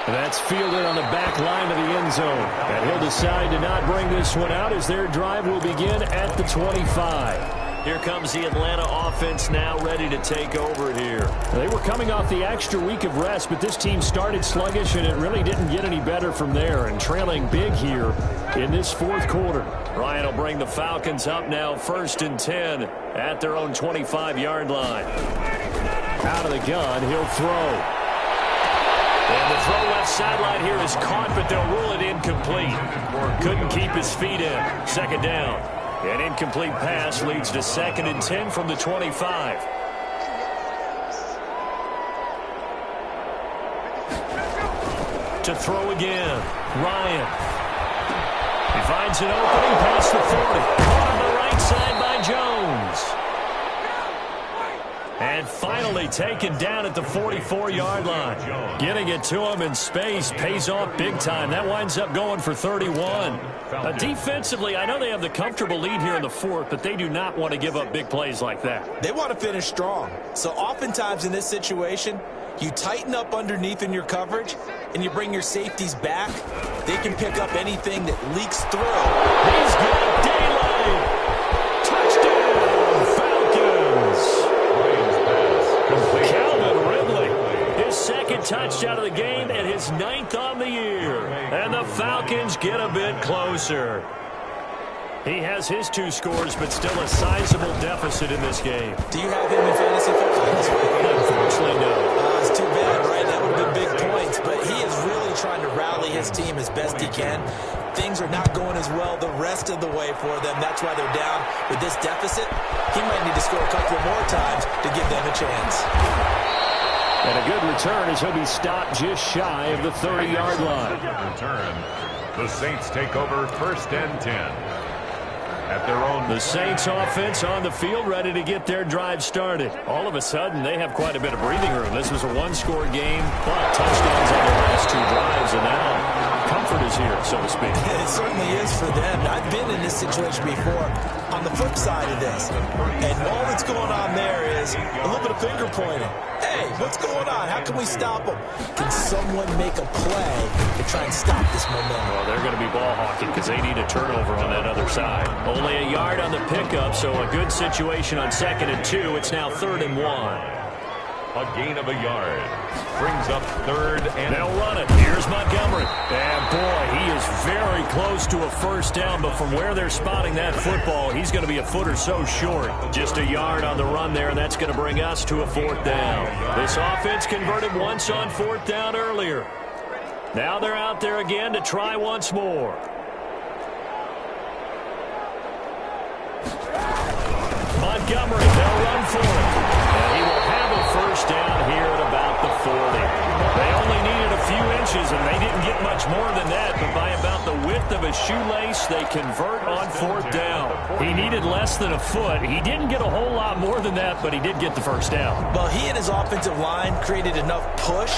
That's fielded on the back line of the end zone. And he'll decide to not bring this one out as their drive will begin at the 25. Here comes the Atlanta offense now ready to take over here. They were coming off the extra week of rest, but this team started sluggish, and it really didn't get any better from there, and trailing big here in this 4th quarter. Ryan will bring the Falcons up now 1st and 10 at their own 25-yard line. Out of the gun, he'll throw. And the throw left sideline here is caught, but they'll rule it incomplete. Couldn't keep his feet in. 2nd down. An incomplete pass leads to 2nd and 10 from the 25. To throw again. Ryan. He finds an opening past the 40. Caught on the right side by Jones. And finally taken down at the 44-yard line. Getting it to him in space pays off big time. That winds up going for 31. Defensively, I know they have the comfortable lead here in the 4th, but they do not want to give up big plays like that. They want to finish strong. So oftentimes in this situation, you tighten up underneath in your coverage, and you bring your safeties back. They can pick up anything that leaks through. He's got daylight. Calvin Ridley, his 2nd touchdown of the game and his 9th on the year. And the Falcons get a bit closer. He has his 2 scores, but still a sizable deficit in this game. Do you have him in fantasy football? Unfortunately, no. It's too bad, right? That would have been big points, but he is really trying to rally his team as best he can. Things are not going as well the rest of the way for them. That's why they're down with this deficit. He might need to score a couple more times to give them a chance. And a good return as he'll be stopped just shy of the 30-yard line. Return. The Saints take over 1st and 10. At their own. The Saints offense on the field ready to get their drive started. All of a sudden, they have quite a bit of breathing room. This was a 1-score game, but touchdowns on the last 2 drives, and now comfort is here, so to speak. It certainly is for them. I've been in this situation before on the flip side of this. And all that's going on there is is a little bit of finger pointing. Hey, what's going on? How can we stop them? Can someone make a play to try and stop this momentum? Well, they're going to be ball hawking because they need a turnover on that other side. Only a yard on the pickup, so a good situation on 2nd and 2. It's now 3rd and 1. A gain of a yard. Brings up 3rd and... They'll run it. Here's Montgomery. And, boy, he is very close to a first down, but from where they're spotting that football, he's going to be a foot or so short. Just a yard on the run there, and that's going to bring us to a 4th down. This offense converted once on 4th down earlier. Now they're out there again to try once more. Montgomery, they'll run for it. And he will have a first down here at about the 40. They only needed a few inches, and they didn't get much more than that, but by about the width of a shoelace, they convert on 4th down. He needed less than a foot. He didn't get a whole lot more than that, but he did get the first down. Well, he and his offensive line created enough push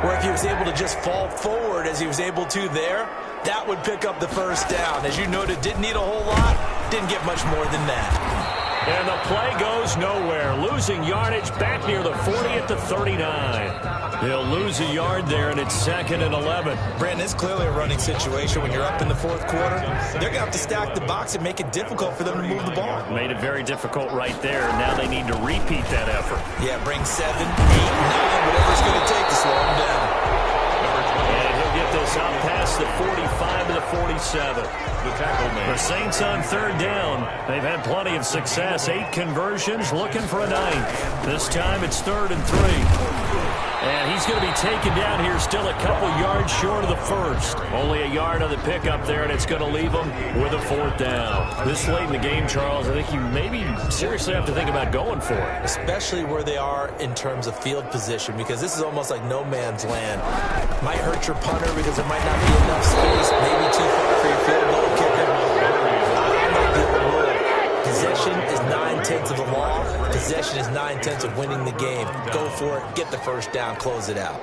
where if he was able to just fall forward as he was able to there, that would pick up the first down. As you noted, didn't need a whole lot, didn't get much more than that. And the play goes nowhere. Losing yardage back near the 40 at the 39. They'll lose a yard there, and it's 2nd and 11. Brandon, it's clearly a running situation when you're up in the 4th quarter. They're going to have to stack the box and make it difficult for them to move the ball. Made it very difficult right there. Now they need to repeat that effort. Yeah, bring 7, 8, 9, whatever it's going to take to slow them down. And he'll get this out past the 45 to the 47. The Saints on 3rd down. They've had plenty of success. 8 conversions, looking for a 9th. This time it's 3rd and 3. And he's going to be taken down here still a couple yards short of the first. Only a yard on the pickup there, and it's going to leave him with a 4th down. This late in the game, Charles, I think you maybe seriously have to think about going for it. Especially where they are in terms of field position, because this is almost like no man's land. Might hurt your punter because there might not be enough space, maybe too far for your field goal kicker. I like the old rule. Possession is 9/10 of the law. Possession is 9/10 of winning the game. Go for it, get the first down, close it out.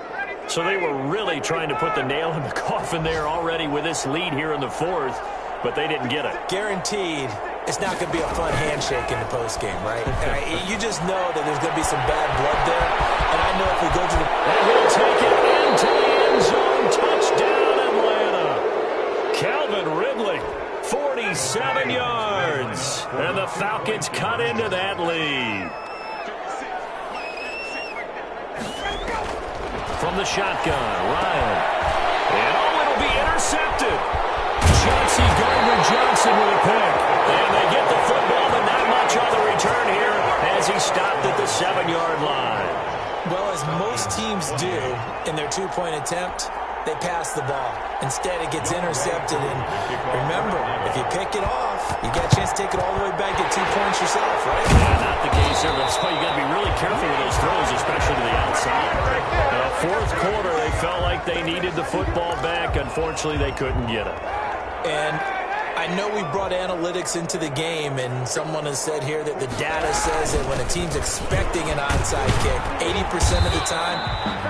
So they were really trying to put the nail in the coffin there already with this lead here in the 4th, but they didn't get it. Guaranteed, it's not going to be a fun handshake in the postgame, right? You just know that there's going to be some bad blood there, and I know if we go to the... And he'll take it into the end zone. Touchdown, Atlanta. Calvin Ridley, 47 yards, and the Falcons cut into that lead. From the shotgun, Ryan. And it'll be intercepted. Chauncey Gardner-Johnson with a pick. And they get the football, but not much on the return here as he stopped at the 7-yard line. Well, as most teams do in their 2-point attempt, they pass the ball. Instead, it gets intercepted. And remember, if you pick it off, you got a chance to take it all the way back, get 2 points yourself, right? Yeah, not the case here. That's why you got to be really careful with those throws, especially to the outside. 4th quarter, they felt like they needed the football back. Unfortunately, they couldn't get it. And I know we brought analytics into the game, and someone has said here that the data says that when a team's expecting an onside kick, 80% of the time,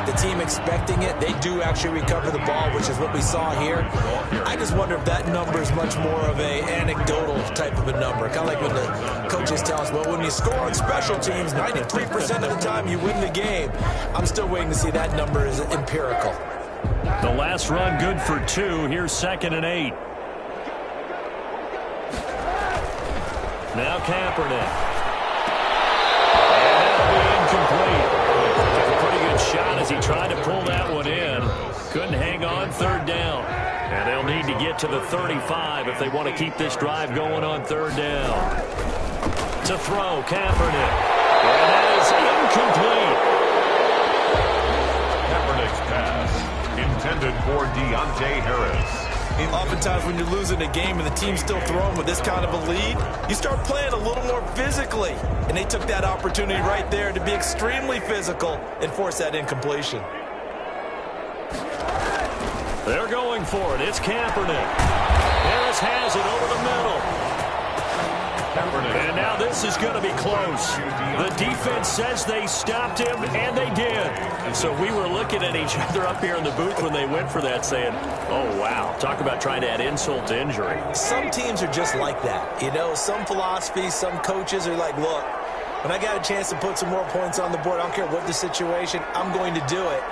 the team expecting it, they do actually recover the ball, which is what we saw here. I just wonder if that number is much more of a anecdotal type of a number. Kind of like when the coaches tell us, well, when you score on special teams, 93% of the time you win the game. I'm still waiting to see that number is empirical. The last run good for 2. Here's 2nd and 8. Now Kaepernick. And that'll be incomplete. Took a pretty good shot as he tried to pull that one in. Couldn't hang on, 3rd down. And they'll need to get to the 35 if they want to keep this drive going on 3rd down. To throw, Kaepernick. And that is incomplete. Kaepernick's pass intended for Deontay Harris. Oftentimes when you're losing a game and the team's still throwing with this kind of a lead, you start playing a little more physically. And they took that opportunity right there to be extremely physical and force that incompletion. They're going for it. It's Kaepernick. Harris has it over the middle. And now this is going to be close. The defense says they stopped him, and they did. So we were looking at each other up here in the booth when they went for that saying, oh, wow. Talk about trying to add insult to injury. Some teams are just like that. You know, some philosophies, some coaches are like, look, when I got a chance to put some more points on the board, I don't care what the situation, I'm going to do it.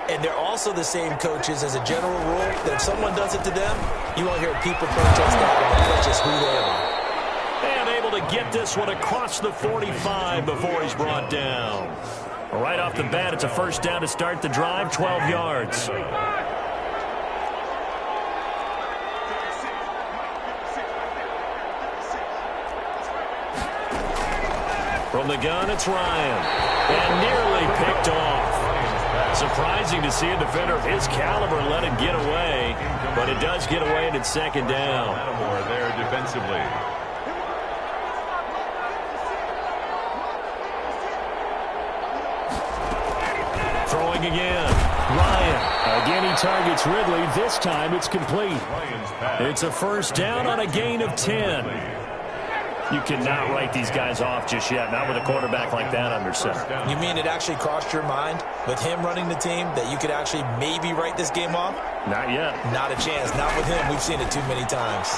And they're also the same coaches as a general rule that if someone does it to them, you won't hear people protest that. That's just who they are. And able to get this one across the 45 before he's brought down. Right off the bat, it's a first down to start the drive, 12 yards. From the gun, it's Ryan. And nearly picked off. Surprising to see a defender of his caliber let it get away, but it does get away and it's second down. Lattimore there defensively. Throwing again. Ryan. Again, he targets Ridley. This time it's complete. It's a first down on a gain of 10. You cannot write these guys off just yet, not with a quarterback like that under center. You mean it actually crossed your mind with him running the team that you could actually maybe write this game off? Not yet. Not a chance. Not with him. We've seen it too many times.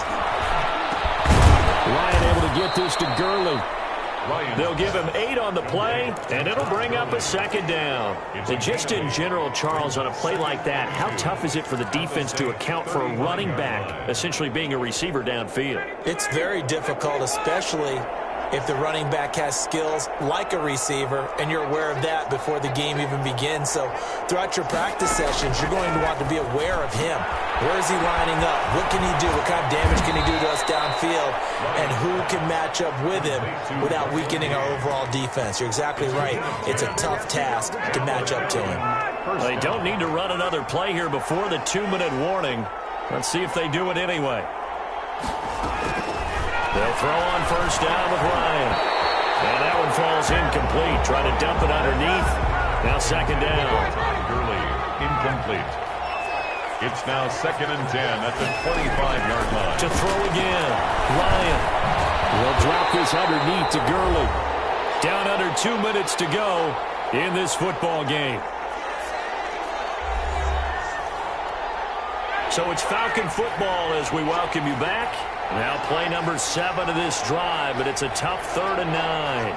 Ryan able to get this to Gurley. They'll give him 8 on the play, and it'll bring up a second down. And just in general, Charles, on a play like that, how tough is it for the defense to account for a running back essentially being a receiver downfield? It's very difficult, especially if the running back has skills like a receiver, and you're aware of that before the game even begins. So throughout your practice sessions, you're going to want to be aware of him. Where is he lining up? What can he do? What kind of damage can he do to us downfield? And who can match up with him without weakening our overall defense? You're exactly right. It's a tough task to match up to him. They don't need to run another play here before the 2-minute warning. Let's see if they do it anyway. They'll throw on first down with Ryan. And that one falls incomplete. Trying to dump it underneath. Now second down. Gurley, incomplete. It's now 2nd and 10 at the 25-yard line. To throw again. Ryan. Will drop this underneath to Gurley. Down under 2 minutes to go in this football game. So it's Falcon football as we welcome you back. Now play number 7 of this drive, but it's a tough 3rd and 9.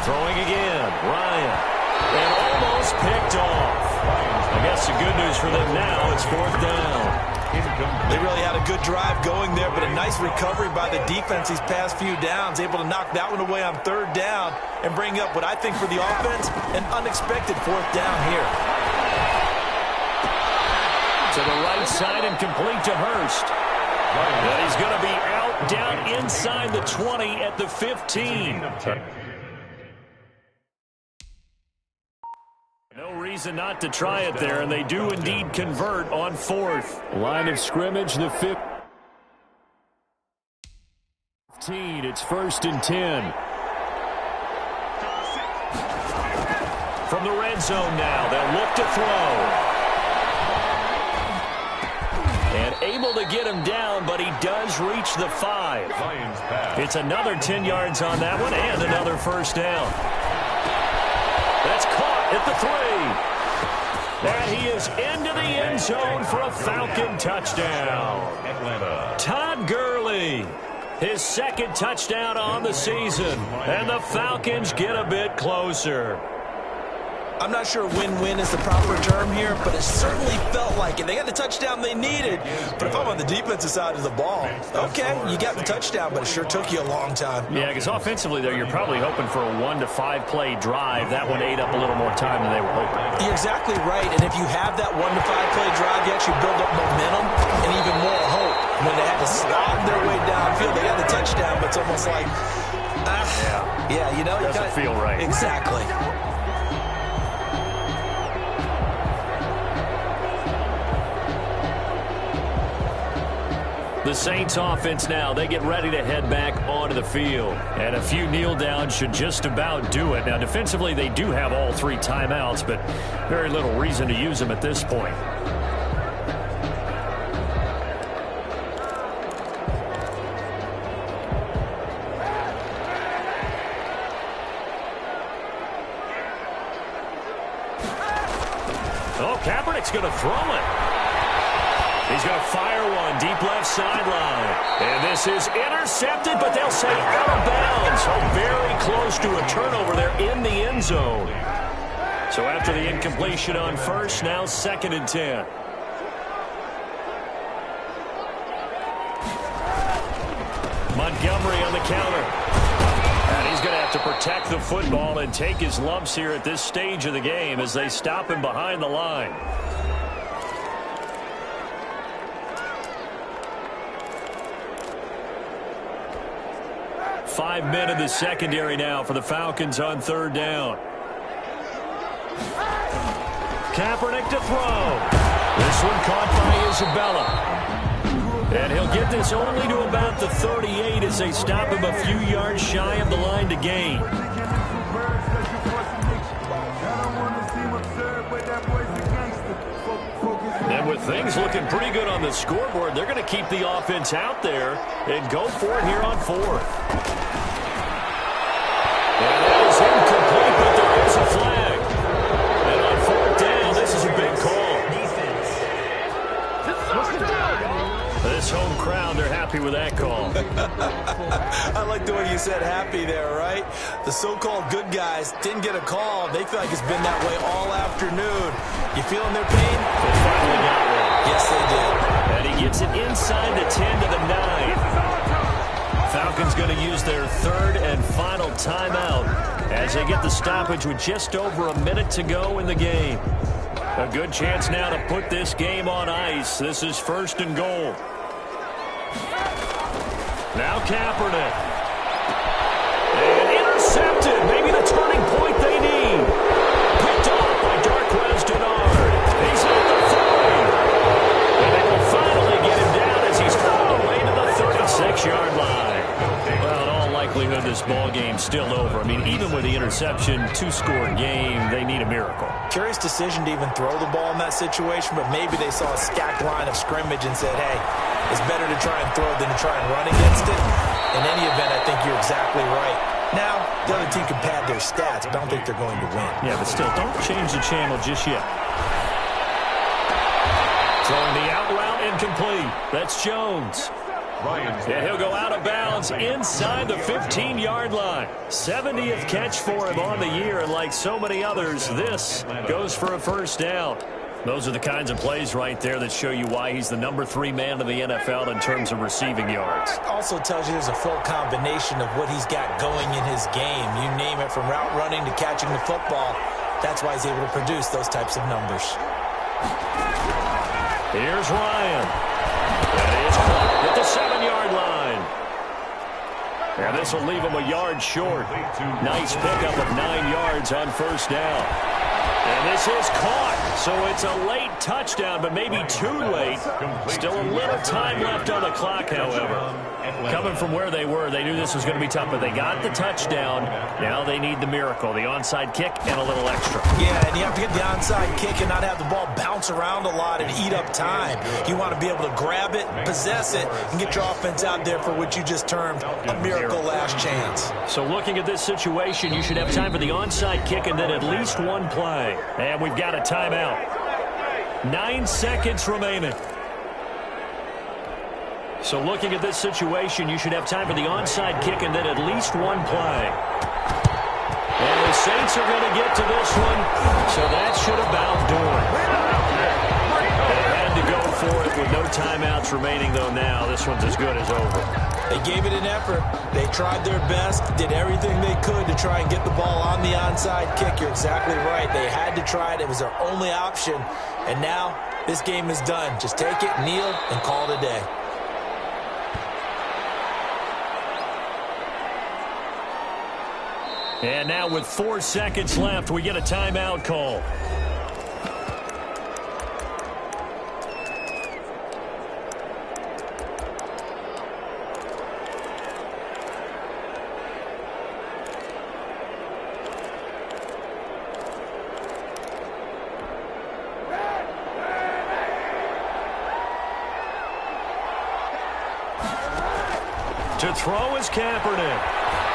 Throwing again, Ryan. And almost picked off. I guess the good news for them now, it's 4th down. They really had a good drive going there, but a nice recovery by the defense these past few downs, able to knock that one away on 3rd down and bring up what I think for the offense, an unexpected 4th down here. To the right side and complete to Hurst. And he's going to be out down inside the 20 at the 15. No reason not to try it there, and they do indeed convert on 4th. Line of scrimmage, the 15. It's 1st and 10. From the red zone now, they'll look to throw. And able to get him down, but he does reach the 5. It's another 10 yards on that one and another first down. That's caught at the 3. And he is into the end zone for a Falcon touchdown. Todd Gurley, his 2nd touchdown on the season. And the Falcons get a bit closer. I'm not sure win-win is the proper term here, but it certainly felt like it. They got the touchdown they needed, but if I'm on the defensive side of the ball, okay, you got the touchdown, but it sure took you a long time. Yeah, because offensively, though, you're probably hoping for a 1 to 5 play drive. That one ate up a little more time than they were hoping. You're exactly right, and if you have that 1 to 5 play drive, you actually build up momentum and even more hope. When they had to slog their way downfield, they got the touchdown, but it's almost like, yeah, you know, doesn't feel right. Exactly. The Saints offense now, they get ready to head back onto the field. And a few kneel downs should just about do it. Now, defensively, they do have all 3 timeouts, but very little reason to use them at this point. Oh, Kaepernick's going to throw it. He's going to fire one deep left sideline. And this is intercepted, but they'll say out of bounds. Oh, very close to a turnover there in the end zone. So after the incompletion on first, now 2nd and 10. Montgomery on the counter. And he's going to have to protect the football and take his lumps here at this stage of the game as they stop him behind the line. Five men in the secondary now for the Falcons on 3rd down. Kaepernick to throw. This one caught by Isabella. And he'll get this only to about the 38 as they stop him a few yards shy of the line to gain. And with things looking pretty good on the scoreboard, they're going to keep the offense out there and go for it here on 4th. And that is incomplete, but there is a flag. And on 4th down, this is a big call. This home crowd, they're happy with that call. I like the way you said happy there, right? The so-called good guys didn't get a call. They feel like it's been that way all afternoon. You feeling their pain? They finally got one. Yes, they did. And he gets it inside the 10 to the 9. Falcons going to use their 3rd and final timeout as they get the stoppage with just over a minute to go in the game. A good chance now to put this game on ice. This is 1st and goal. Now Kaepernick. And intercepted. Maybe the turning point they need. Picked off by Darqueze Dennard. He's at the 30. And they will finally get him down as he's thrown away to the 36-yard line. Well, in all likelihood, this ball game's still over. I mean, even with the interception, 2-score game, they need a miracle. Curious decision to even throw the ball in that situation, but maybe they saw a stacked line of scrimmage and said, hey, it's better to try and throw than to try and run against it. In any event, I think you're exactly right. Now, the other team can pad their stats, but I don't think they're going to win. Yeah, but still, don't change the channel just yet. Throwing the out route incomplete. That's Jones. And he'll go out of bounds inside the 15-yard line. 70th catch for him on the year, and like so many others, this goes for a 1st down. Those are the kinds of plays right there that show you why he's the number 3 man in the NFL in terms of receiving yards. Also tells you there's a full combination of what he's got going in his game. You name it, from route running to catching the football. That's why he's able to produce those types of numbers. Here's Ryan. That is caught at the 7-yard line. And this will leave him a yard short. Nice pickup of 9 yards on 1st down. And this is caught, so it's a late touchdown, but maybe too late. Still a little time left on the clock, however. Coming from where they were, they knew this was going to be tough, but they got the touchdown. Now they need the miracle, the onside kick and a little extra. Yeah, and you have to get the onside kick and not have the ball bounce around a lot and eat up time. You want to be able to grab it, possess it, and get your offense out there for what you just termed a miracle last chance. So looking at this situation, you should have time for the onside kick and then at least one play. And we've got a timeout. 9 seconds remaining. So looking at this situation, you should have time for the onside kick and then at least one play. And the Saints are going to get to this one, so that should about do it. They had to go for it with no timeouts remaining, though now this one's as good as over. They gave it an effort. They tried their best, did everything they could to try and get the ball on the onside kick. You're exactly right. They had to try it. It was their only option. And now this game is done. Just take it, kneel, and call it a day. And now with 4 seconds left, we get a timeout call. To throw is Kaepernick.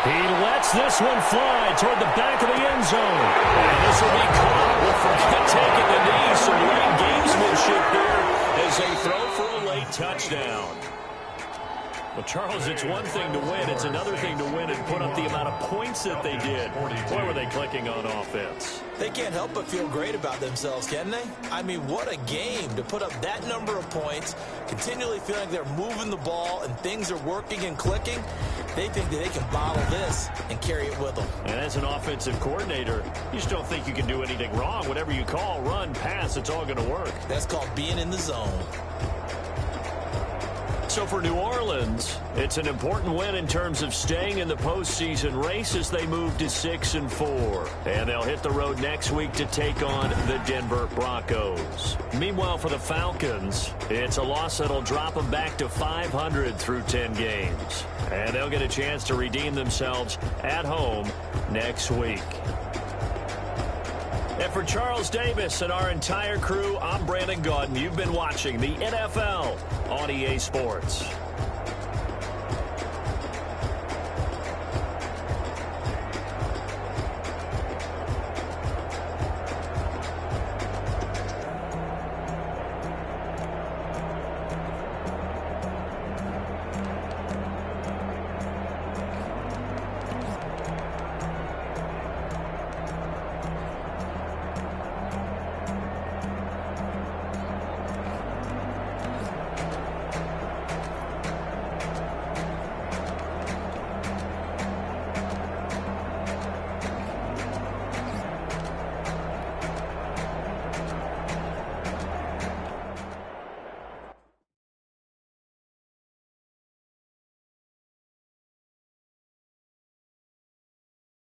He lets this one fly toward the back of the end zone. And this will be caught. We'll forget taking the knee. Some late gamesmanship here as they throw for touchdown. Well, Charles, it's one thing to win. It's another thing to win and put up the amount of points that they did. Boy, were they clicking on offense. They can't help but feel great about themselves, can they? I mean, what a game to put up that number of points, continually feeling like they're moving the ball and things are working and clicking. They think that they can bottle this and carry it with them. And as an offensive coordinator, you just don't think you can do anything wrong. Whatever you call, run, pass, it's all going to work. That's called being in the zone. So for New Orleans, it's an important win in terms of staying in the postseason race as they move to 6-4. And they'll hit the road next week to take on the Denver Broncos. Meanwhile, for the Falcons, it's a loss that'll drop them back to 500 through 10 games. And they'll get a chance to redeem themselves at home next week. And for Charles Davis and our entire crew, I'm Brandon Gaudin. You've been watching the NFL on EA Sports.